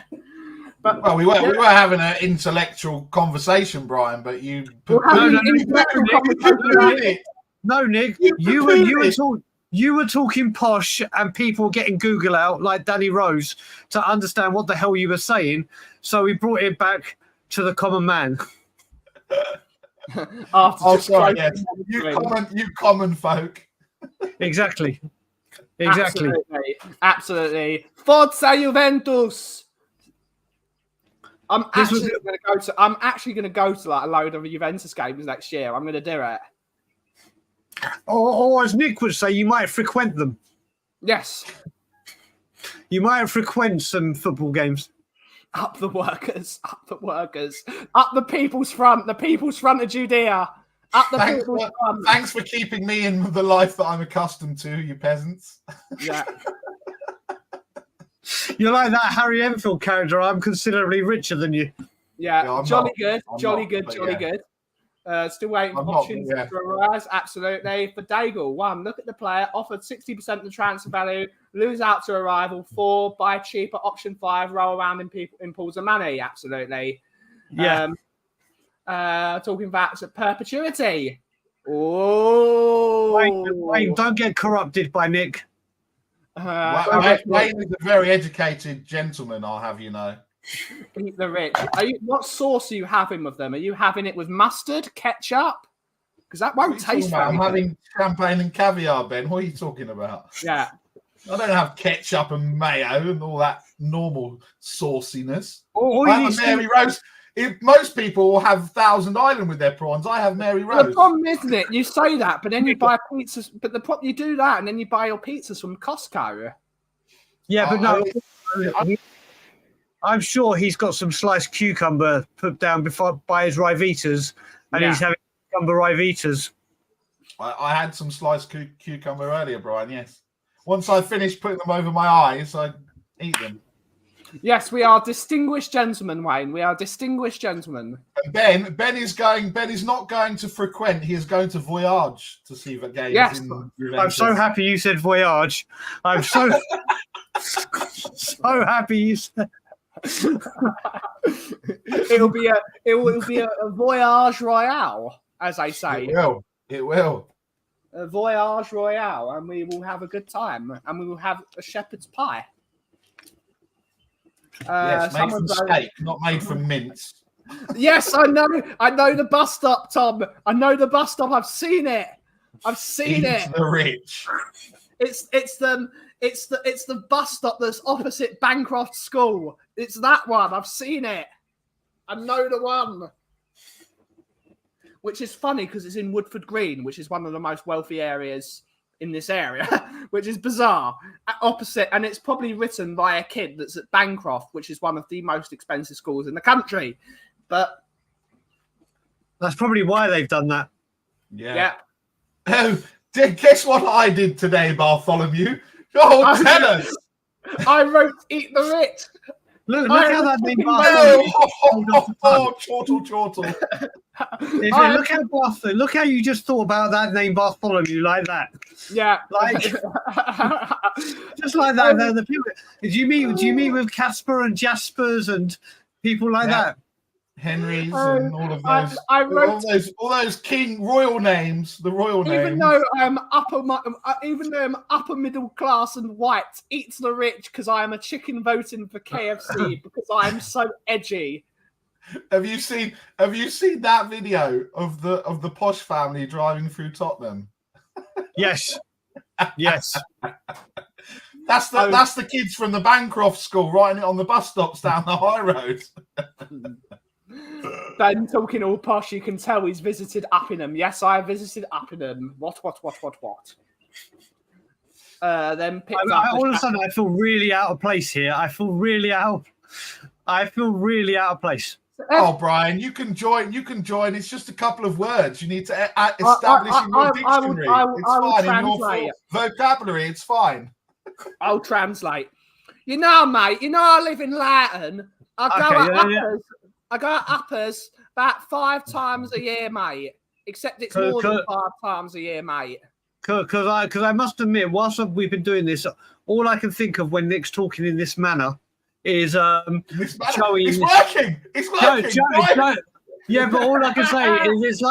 S4: But we were having an intellectual conversation, Brian. But you
S2: No, Nick, you were talking posh, and people getting Google out like Danny Rose to understand what the hell you were saying. So we brought it back to the common man.
S4: Sorry, yes. You common folk.
S2: Exactly.
S1: Absolutely. Forza Juventus. I'm actually going to go to like a load of Juventus games next year. I'm going to do it.
S2: Or as Nick would say, you might frequent them.
S1: Yes.
S2: You might frequent some football games.
S1: Up the workers. Up the people's front of Judea.
S4: Thanks for keeping me in the life that I'm accustomed to, you peasants.
S1: Yeah.
S2: You're like that Harry Enfield character. I'm considerably richer than you.
S1: Yeah, jolly good. Still waiting for options to arise. Absolutely. For Daigle, 1, look at the player, offered 60% of the transfer value, lose out to arrival. 4, buy cheaper. Option 5, roll around in pools of money. Absolutely.
S2: Yeah.
S1: Talking back to perpetuity. Oh,
S2: Wayne, don't get corrupted by Nick.
S4: Wayne is a very educated gentleman, I'll have you know.
S1: Eat the rich. What sauce are you having with them? Are you having it with mustard, ketchup? Because that won't taste very
S4: I'm
S1: good.
S4: having champagne and caviar, Ben. What are you talking about?
S1: Yeah.
S4: I don't have ketchup and mayo and all that normal sauciness.
S2: I
S4: have a Mary Rose. Most people will have Thousand Island with their prawns. I have Mary Rose.
S1: The problem, isn't it? You say that, but then you buy pizzas. But the problem, you do that, and then you buy your pizzas from Costco.
S2: Yeah, but no. I'm sure he's got some sliced cucumber put down by his Rivitas, and he's having cucumber Rivitas.
S4: I had some sliced cucumber earlier, Brian, yes. Once I finished putting them over my eyes, I eat them.
S1: Yes, we are distinguished gentlemen, Wayne. We are distinguished gentlemen.
S4: And Ben is not going to frequent. He is going to voyage to see the games.
S1: Yes,
S2: I'm so happy you said voyage. I'm so so happy you said.
S1: It will be a voyage royale, as I say.
S4: It will.
S1: A voyage royale, and we will have a good time, and we will have a shepherd's pie.
S4: Yes, made from steak, not made from mince.
S1: Yes, I know the bus stop, Tom. I know the bus stop. I've seen it.
S4: Eat the rich.
S1: It's the bus stop that's opposite Bancroft School. It's that one. I've seen it. I know the one. Which is funny because it's in Woodford Green, which is one of the most wealthy areas in this area, which is bizarre. Opposite, and it's probably written by a kid that's at Bancroft, which is one of the most expensive schools in the country. But
S2: that's probably why they've done that.
S4: Yeah. Oh, guess what I did today, Bartholomew? Oh, tell us.
S1: I wrote "Eat the Rich."
S2: Look how that name Bartholomew.
S4: Chortle.
S2: Look how you just thought about that name Bartholomew like that.
S1: Yeah,
S2: like just like that. The people. Do you meet with Casper and Jaspers and people like that?
S4: Henry's and all of those. I wrote all those king royal names. The royal names.
S1: Even though I'm upper middle class and white, eats the rich because I am a chicken voting for KFC because I am so edgy.
S4: Have you seen that video of the posh family driving through Tottenham?
S2: Yes.
S4: That's the kids from the Bancroft school writing it on the bus stops down the high road.
S1: Ben talking all posh, you can tell he's visited Uppingham. Yes, I visited Uppingham. What? Then
S2: all of a sudden I feel really out of place here. I feel really out of place.
S4: Oh, Brian, you can join. It's just a couple of words. You need to establish in your dictionary. It's fine. In your vocabulary, it's fine.
S1: I'll translate. You know, mate, I live in Latin. I go at uppers about 5 times a year, mate. Except it's more than 5 times a year, mate.
S2: Because I must admit, whilst we've been doing this, all I can think of when Nick's talking in this manner is Joey.
S4: It's working.
S2: Yeah, but all I can say is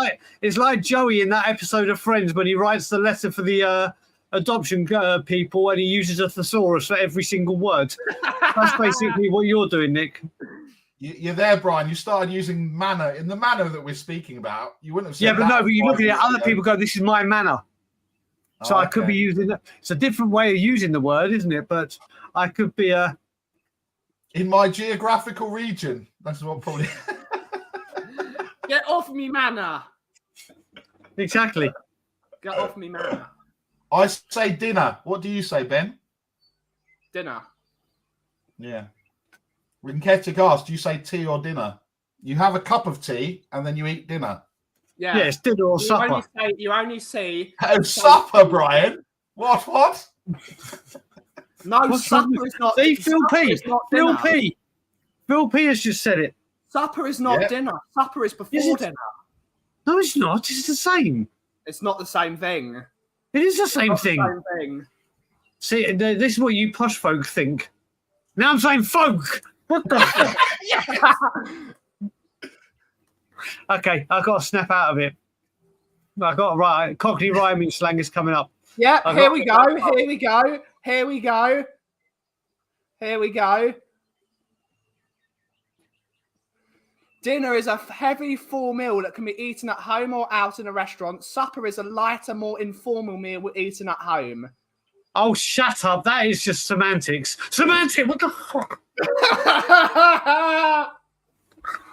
S2: it's like Joey in that episode of Friends when he writes the letter for the adoption people and he uses a thesaurus for every single word. That's basically what you're doing, Nick.
S4: You're there, Brian. You started using manner in the manner that we're speaking about. You wouldn't have said
S2: but you look at it, other people go, this is my manner. So I could be using it. It's a different way of using the word, isn't it? But I could be
S4: in my geographical region. That's what probably.
S1: Get off me, manner.
S2: Exactly.
S1: Get off me, manner.
S4: I say dinner. What do you say, Ben?
S1: Dinner.
S4: Yeah. Rinketic asked, do you say tea or dinner? You have a cup of tea and then you eat dinner.
S1: Yeah,
S2: it's dinner or supper.
S1: You only see.
S4: Supper, Brian. What?
S1: No, supper is not.
S2: See, Phil P. Phil P has just said it.
S1: Supper is not dinner. Supper is before dinner.
S2: No, it's not. It's the same.
S1: It's not the same thing.
S2: It is the same thing.
S1: The same thing.
S2: See, this is what you posh folk think. Now I'm saying folk. What the fuck? Okay, I got to snap out of it. I got right. Cockney rhyming slang is coming up.
S1: Yeah, here we go. Dinner is a heavy, full meal that can be eaten at home or out in a restaurant. Supper is a lighter, more informal meal eaten at home.
S2: Oh, shut up. That is just semantics. Semantic, what the fuck?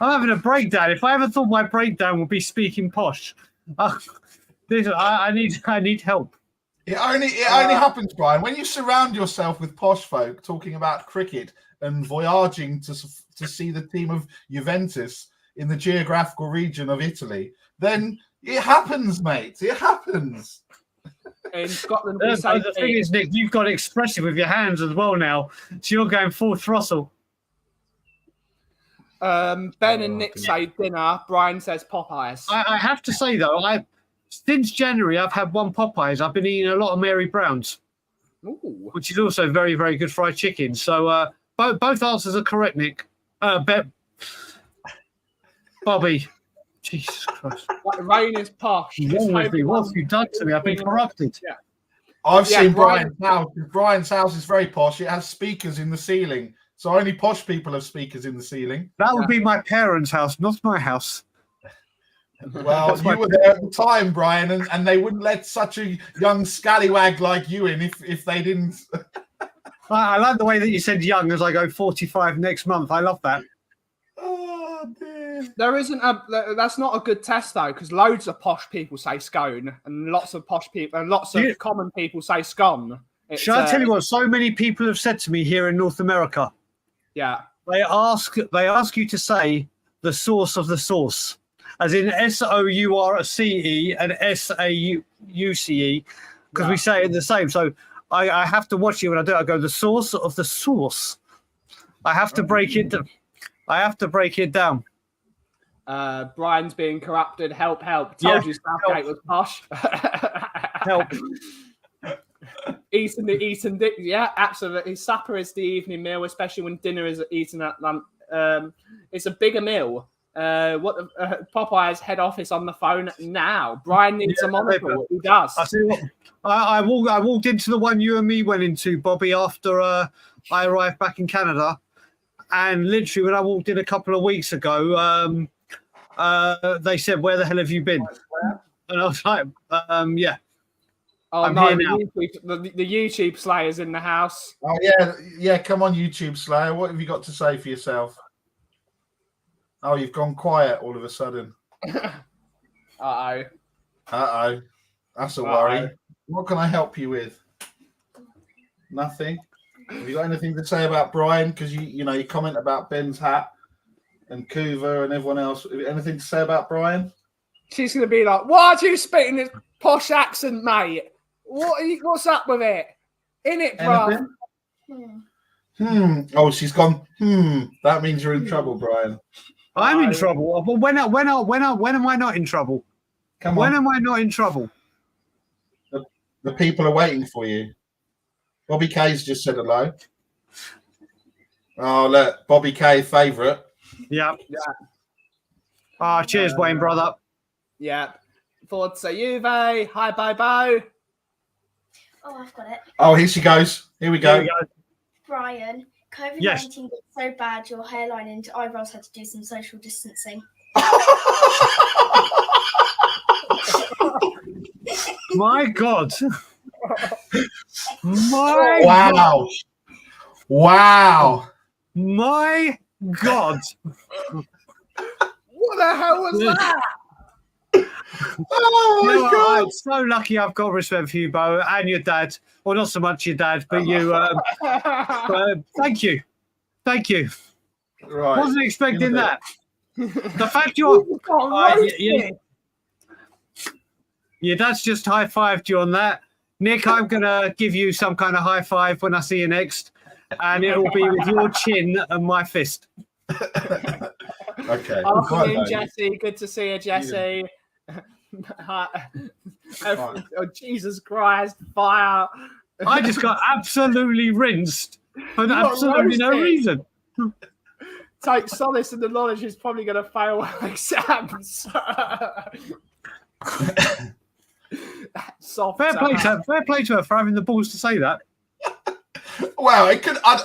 S2: I'm having a breakdown. If I ever thought my breakdown would be speaking posh, I need help.
S4: It only happens, Brian, when you surround yourself with posh folk talking about cricket and voyaging to see the team of Juventus in the geographical region of Italy. Then it happens, mate. It happens.
S1: In Scotland,
S2: the thing is, Nick, you've got expressive with your hands as well now, so you're going full throttle.
S1: Ben and Nick say dinner. Brian says Popeyes.
S2: I have to say though, since January I've had one Popeyes. I've been eating a lot of Mary Brown's, which is also very, very good fried chicken. So both answers are correct, Nick. Bobby. Jesus Christ.
S1: Rain is posh.
S2: What have you done to me? I've been corrupted.
S4: Yeah. I've seen Brian's house. Brian's house is very posh. It has speakers in the ceiling. So only posh people have speakers in the ceiling.
S2: That would be my parents' house, not my house.
S4: Well, you were there at the time, Brian, and they wouldn't let such a young scallywag like you in if they didn't.
S2: I like the way that you said young as I go 45 next month. I love that.
S4: Oh, dear.
S1: That's not a good test though, because loads of posh people say scone, and lots of posh people and lots of common people say scone.
S2: Shall I tell you what? So many people have said to me here in North America.
S1: Yeah.
S2: They ask you to say the source of the sauce, as in SOURCE and SAUCE, because we say it the same. So I have to watch it when I do it. I go the source of the sauce. I have to break it. I have to break it down.
S1: Brian's being corrupted. Help! Told you Southgate was posh.
S2: Help.
S1: Eating, yeah, absolutely. Supper is the evening meal, especially when dinner is eaten at lunch. It's a bigger meal. Popeye's head office on the phone now. Brian needs a monocle. He does.
S2: I see what. I walked into the one you and me went into, Bobby, after I arrived back in Canada, and literally when I walked in a couple of weeks ago, they said, "Where the hell have you been?" And I was like, "Yeah."
S1: Oh
S2: I'm
S1: no,
S2: here now.
S1: the YouTube Slayer's in the house.
S4: Oh yeah. Come on, YouTube Slayer. What have you got to say for yourself? Oh, you've gone quiet all of a sudden.
S1: Uh-oh.
S4: That's a worry. What can I help you with? Nothing. Have you got anything to say about Brian? Because you comment about Ben's hat and Kuva and everyone else. Anything to say about Brian?
S1: She's gonna be like, "Why do you speak in this posh accent, mate? What's up with it? In it, bro."
S4: Oh, she's gone. That means you're in trouble, Brian.
S2: I'm in trouble. But when am I not in trouble?
S4: Come on.
S2: When am I not in trouble?
S4: The people are waiting for you. Bobby K's just said hello. Oh, look, Bobby K, favourite.
S2: Yeah. Cheers, Wayne, brother.
S1: Yeah. Forza Juve. Hi, bye.
S7: Oh, I've got it.
S4: Oh, here she goes. Here we go.
S7: Brian, COVID-19
S2: Yes.
S7: got so bad your hairline and eyebrows had to do some social distancing.
S2: My God.
S4: Wow.
S2: My God.
S1: What the hell was that?
S4: Oh my God.
S2: I'm so lucky I've got respect for you, Bo, and your dad. Well, not so much your dad, but you. Thank you.
S4: Right.
S2: Wasn't expecting that. The fact your dad's just high-fived you on that. Nick, I'm going to give you some kind of high five when I see you next, and it will be with your chin and my fist.
S4: Okay.
S1: Afternoon, Jesse. Good to see you, Jesse. Oh, Jesus Christ, fire.
S2: I just got absolutely rinsed for absolutely no reason.
S1: Take solace in the knowledge he's probably going to fail exams. Soft.
S2: Fair play to her for having the balls to say that.
S4: Well, it could. I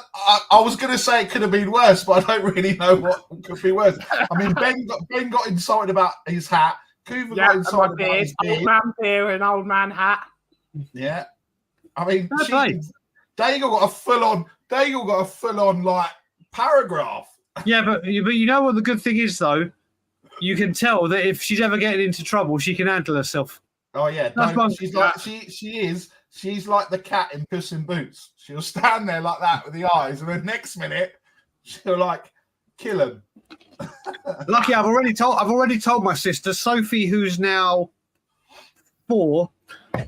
S4: was going to say it could have been worse, but I don't really know what could be worse. I mean, Ben got insulted about his hat. Kuva got insulted about his beard.
S1: Old man beard and old man hat.
S4: Yeah, I mean,
S2: Daigle
S4: got a full on like paragraph.
S2: Yeah, but you know what the good thing is though, you can tell that if she's ever getting into trouble, she can handle herself.
S4: Oh yeah, she's like the cat in Puss in Boots. She'll stand there like that with the eyes, and then next minute she'll like kill him.
S2: Lucky, I've already told my sister Sophie, who's now 4.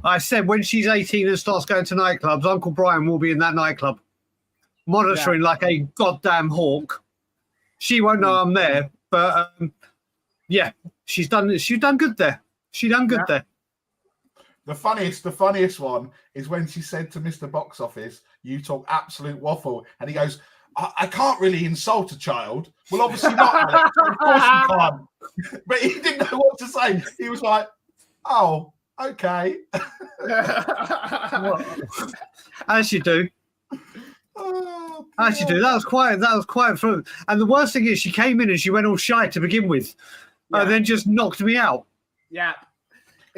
S2: I said when she's 18 and starts going to nightclubs, Uncle Brian will be in that nightclub, monitoring like a goddamn hawk. She won't know I'm there, but yeah, she's done good there. She done good there.
S4: The funniest one is when she said to Mr. Box Office, "You talk absolute waffle," and he goes, I can't really insult a child. Well, obviously not, Alex. Of course you can't. But he didn't know what to say. He was like, "Oh, okay."
S2: As you do.
S4: Oh,
S2: As you do. That was quite fun. And the worst thing is she came in and she went all shy to begin with. And then just knocked me out.
S1: Yeah.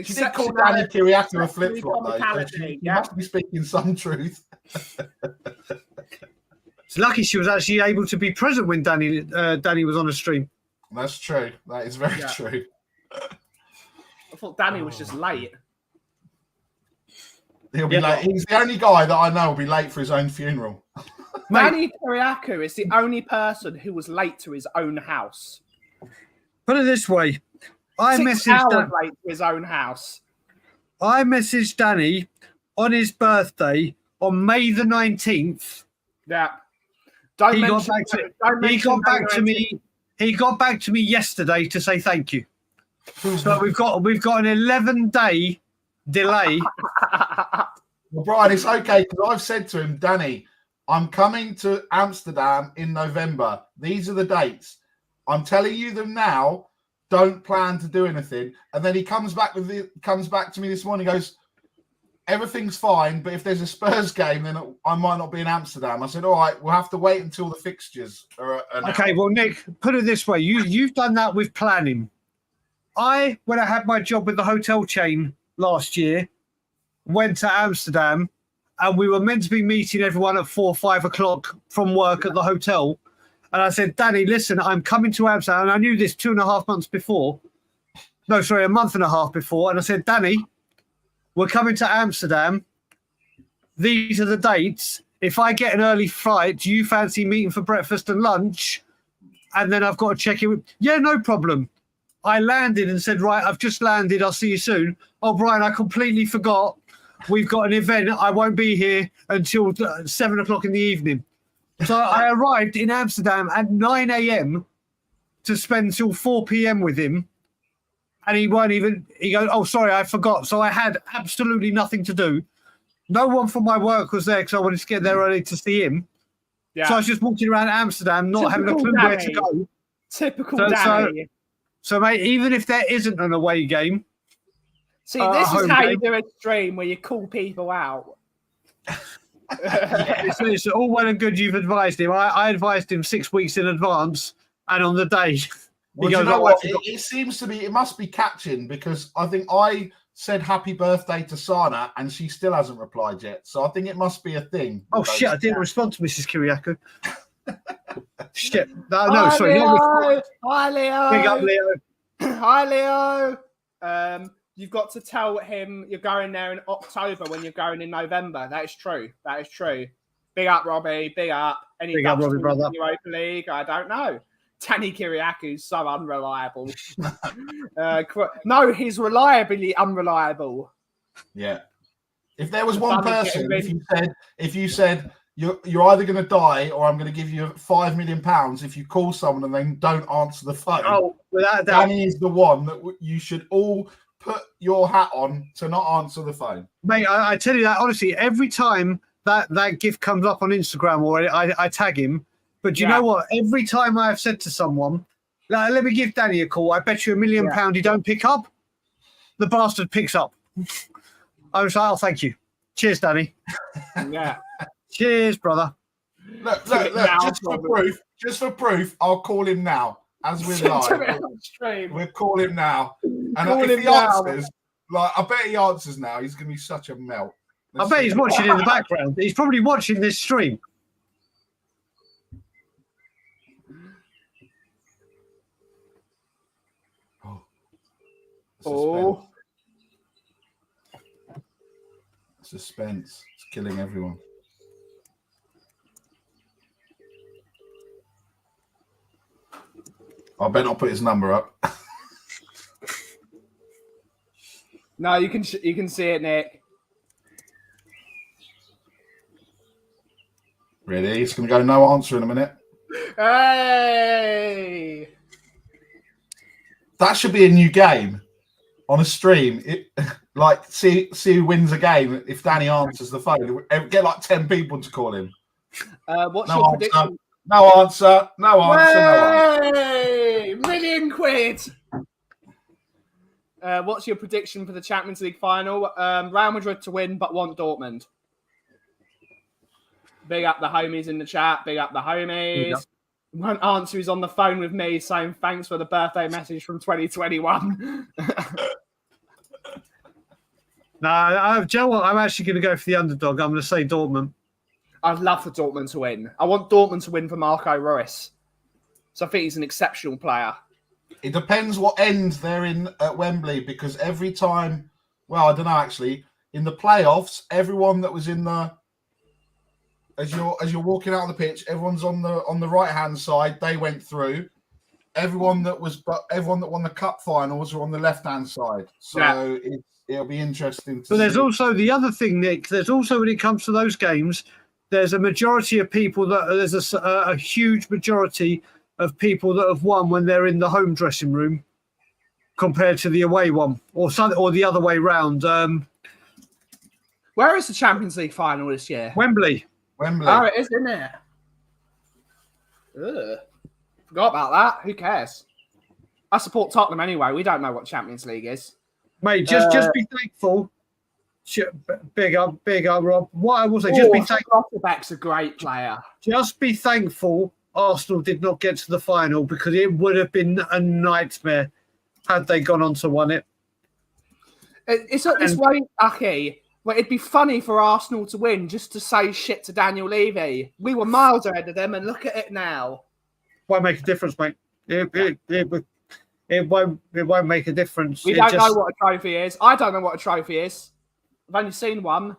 S4: She did call Danny Kiriakou a flip-flop, though. So she must be speaking some truth.
S2: It's lucky she was actually able to be present when Danny was on a stream.
S4: That's true. That is very true.
S1: I thought Danny was just late.
S4: He'll be late. He's the only guy that I know will be late for his own funeral.
S1: Danny Kiriakou is the only person who was late to his own house.
S2: Put it this way. I
S1: 6 hours late to his own house.
S2: I messaged Danny on his birthday on May the 19th.
S1: Yeah.
S2: He got back to me yesterday to say thank you. So we've got an 11-day delay.
S4: Well, Brian, it's okay because I've said to him, Danny, I'm coming to Amsterdam in November. These are the dates. I'm telling you them now. Don't plan to do anything. And then he comes back to me this morning. Goes, everything's fine, but if there's a Spurs game, then I might not be in Amsterdam. I said, all right, we'll have to wait until the fixtures are
S2: okay. Well, Nick, put it this way: you've done that with planning. When I had my job with the hotel chain last year, went to Amsterdam, and we were meant to be meeting everyone at 4 or 5 o'clock from work at the hotel. And I said, Danny, listen, I'm coming to Amsterdam. And I knew this 2.5 months before. No, sorry, a month and a half before. And I said, Danny, we're coming to Amsterdam. These are the dates. If I get an early flight, do you fancy meeting for breakfast and lunch? And then I've got to check in. Yeah, no problem. I landed and said, right, I've just landed. I'll see you soon. Oh, Brian, I completely forgot. We've got an event. I won't be here until 7 o'clock in the evening. So I arrived in Amsterdam at 9 a.m. to spend till 4 p.m. with him. And he goes, oh, sorry, I forgot. So I had absolutely nothing to do. No one from my work was there because I wanted to get there early to see him. Yeah. So I was just walking around Amsterdam, not having a clue where to go.
S1: Typical Danny.
S2: So, mate, even if there isn't an away game.
S1: See, this is how you do a stream where you call people out.
S2: It's all well and good you've advised him. I advised him 6 weeks in advance, and on the day
S4: well, you know what? It seems to be, it must be catching because I think I said happy birthday to Sana and she still hasn't replied yet. So I think it must be a thing.
S2: Oh shit, I didn't respond to Mrs. Kiriakou. Shit. No,
S1: Hi,
S2: sorry.
S1: Leo. Hi, Leo.
S2: Big up, Leo.
S1: Hi, Leo. You've got to tell him you're going there in October when you're going in November. That is true. That is true. Big up, Robbie. Big up. Any
S2: big up, Robbie, brother.
S1: Europa League? I don't know. Danny Kiriakou's so unreliable. No, he's reliably unreliable.
S4: Yeah. If there was one person, if you said you're either going to die or I'm going to give you £5 million if you call someone and they don't answer the phone.
S2: Oh, without a doubt.
S4: Danny is the one that you should all put your hat on to not answer the phone.
S2: Mate, I tell you that honestly, every time that gift comes up on Instagram or I tag him, but do you know what? Every time I have said to someone, let me give Danny a call, I bet you £1 million you don't pick up, the bastard picks up. I was like, oh, thank you. Cheers, Danny.
S1: Yeah.
S2: Cheers, brother.
S4: Look, just for proof, I'll call him now. As we're live, we'll call him now. And if he answers, I bet he answers now. He's going to be such a melt.
S2: I bet he's watching in the background. He's probably watching this stream.
S4: Oh. Suspense. It's killing everyone. I better not put his number up.
S1: No, you can see it, Nick.
S4: Really? It's going to go no answer in a minute.
S1: Hey!
S4: That should be a new game on a stream. See who wins a game if Danny answers the phone. Get like 10 people to call him.
S1: What's your prediction?
S4: No answer. No answer.
S1: Hey! £1 million. What's your prediction for the Champions League final? Real Madrid to win, but want Dortmund. Big up the homies in the chat. Big up the homies. One answer is on the phone with me saying thanks for the birthday message from 2021.
S2: No, Joe, what? I'm actually going to go for the underdog. I'm going to say Dortmund.
S1: I'd love for Dortmund to win. I want Dortmund to win for Marco Reus. So I think he's an exceptional player.
S4: It depends what end they're in at Wembley, because every time, well, I don't know actually, in the playoffs, everyone that was in the as you're walking out on the pitch, everyone's on the right hand side, they went through. Everyone that won the cup finals were on the left hand side. So it'll be interesting to see.
S2: But there's also the other thing, Nick. There's also, when it comes to those games, there's a majority of people there's a huge majority of people that have won when they're in the home dressing room compared to the away one, or the other way round.
S1: Where is the Champions League final this year?
S2: Wembley.
S4: Wembley.
S1: Oh, it is, isn't it? Ugh. Forgot about that. Who cares? I support Tottenham anyway. We don't know what Champions League is.
S2: Mate, just be thankful. Big up, Rob. What I will say, just be thankful.
S1: Rotterbeck's a great player.
S2: Just be thankful Arsenal did not get to the final, because it would have been a nightmare had they gone on to win it.
S1: It's not this way, Aki. Well, it'd be funny for Arsenal to win just to say shit to Daniel Levy. We were miles ahead of them, and look at it now.
S2: Won't make a difference, mate. It won't make a difference.
S1: We don't know what a trophy is. I don't know what a trophy is. I've only seen one.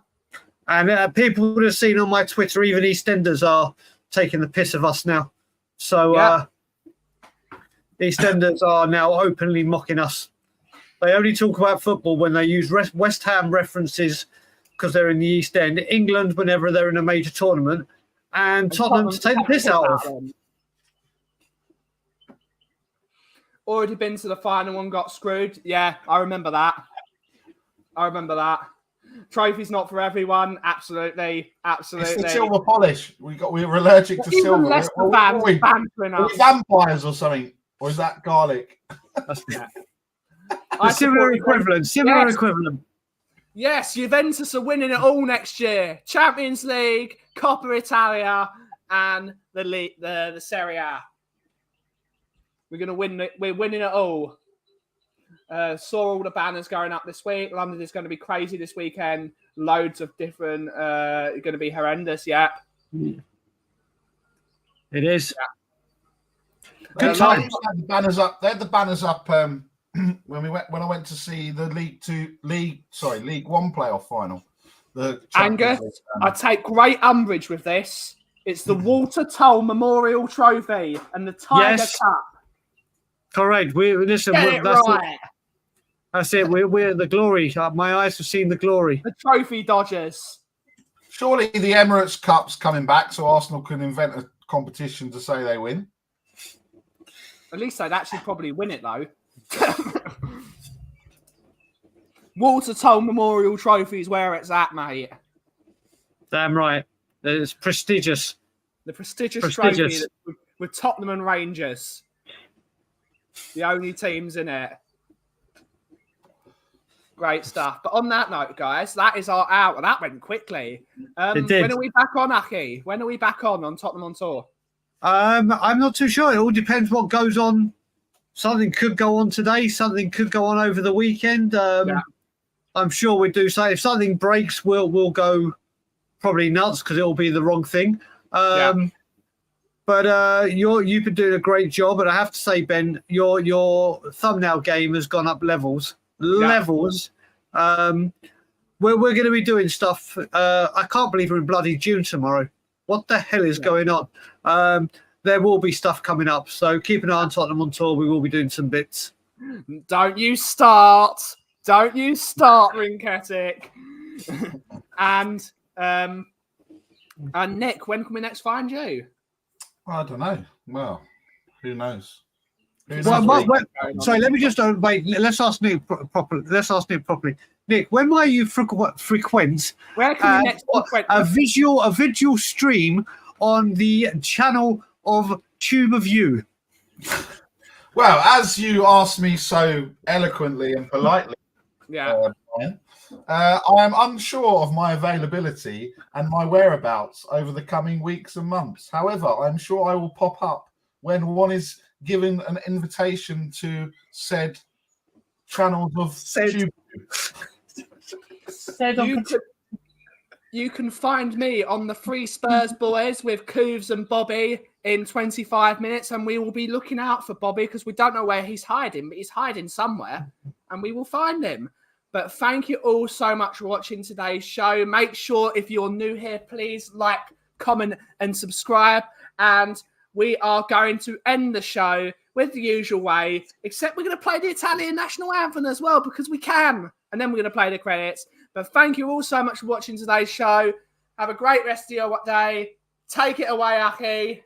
S2: And people would have seen on my Twitter, even EastEnders are taking the piss of us now. So EastEnders are now openly mocking us. They only talk about football when they use West Ham references because they're in the East End. England, whenever they're in a major tournament. And Tottenham to take the piss out of.
S1: Already been to the final and got screwed. Yeah, I remember that. Trophy's not for everyone. Absolutely.
S4: It's the silver polish. We're allergic to silver.
S1: Leicester fans bantering us.
S4: Are we vampires or something? Or is that garlic?
S2: Similar equivalent.
S1: Yes, Juventus are winning it all next year. Champions League, Coppa Italia, and the Serie A. We're gonna win it. We're winning it all. Saw all the banners going up this week. London is going to be crazy this weekend. Loads of different. Going to be horrendous. Yeah,
S2: it is.
S4: Yeah. Good times. They had the banners up. They had the banners up when I went to see the League One playoff final.
S1: Angus, I take great umbrage with this. It's the Walter Toll Memorial Trophy and the Tiger Cup.
S2: Correct. That's it. We're the glory. My eyes have seen the glory.
S1: The trophy dodgers.
S4: Surely the Emirates Cup's coming back, so Arsenal can invent a competition to say they win.
S1: At least they'd actually probably win it, though. Walter Toll Memorial Trophy is where it's at, mate.
S2: Damn right. It's prestigious.
S1: The prestigious trophy with Tottenham and Rangers. The only teams in it. Great stuff. But on that note, guys, that is our hour. That went quickly.
S2: It did.
S1: When are we back on, Aki? When are we back on Tottenham on Tour?
S2: I'm not too sure. It all depends what goes on. Something could go on today. Something could go on over the weekend. I'm sure we do. So if something breaks, we'll go probably nuts because it'll be the wrong thing. But you've been doing a great job, and I have to say, Ben, your thumbnail game has gone up levels. We're going to be doing stuff. I can't believe we're in bloody June tomorrow. What the hell is going on? There will be stuff coming up, so keep an eye on Tottenham on Tour. We will be doing some bits.
S1: Don't you start, Rinketic. And Nick, when can we next find you?
S4: I don't know. Well, who knows?
S2: Sorry, let me just wait. Let's ask Nick properly. Nick, when might you frequent?
S1: Where can we next frequent?
S2: A visual stream on the channel of Tube of You?
S4: Well, as you asked me so eloquently and politely, Brian, I am unsure of my availability and my whereabouts over the coming weeks and months. However, I'm sure I will pop up when one is given an invitation to said channels of Tube.
S1: You can find me on the Free Spurs Boys with Cooves and Bobby in 25 minutes, and we will be looking out for Bobby because we don't know where he's hiding, but he's hiding somewhere, and we will find him. But thank you all so much for watching today's show. Make sure if you're new here, please like, comment, and subscribe. And we are going to end the show with the usual way, except we're going to play the Italian national anthem as well because we can. And then we're going to play the credits. But thank you all so much for watching today's show. Have a great rest of your day. Take it away, Aki.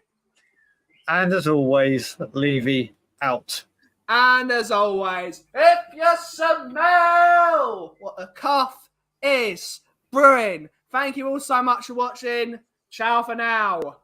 S2: And as always, Levy out.
S1: And as always, if you smell what a cough is brewing, thank you all so much for watching. Ciao for now.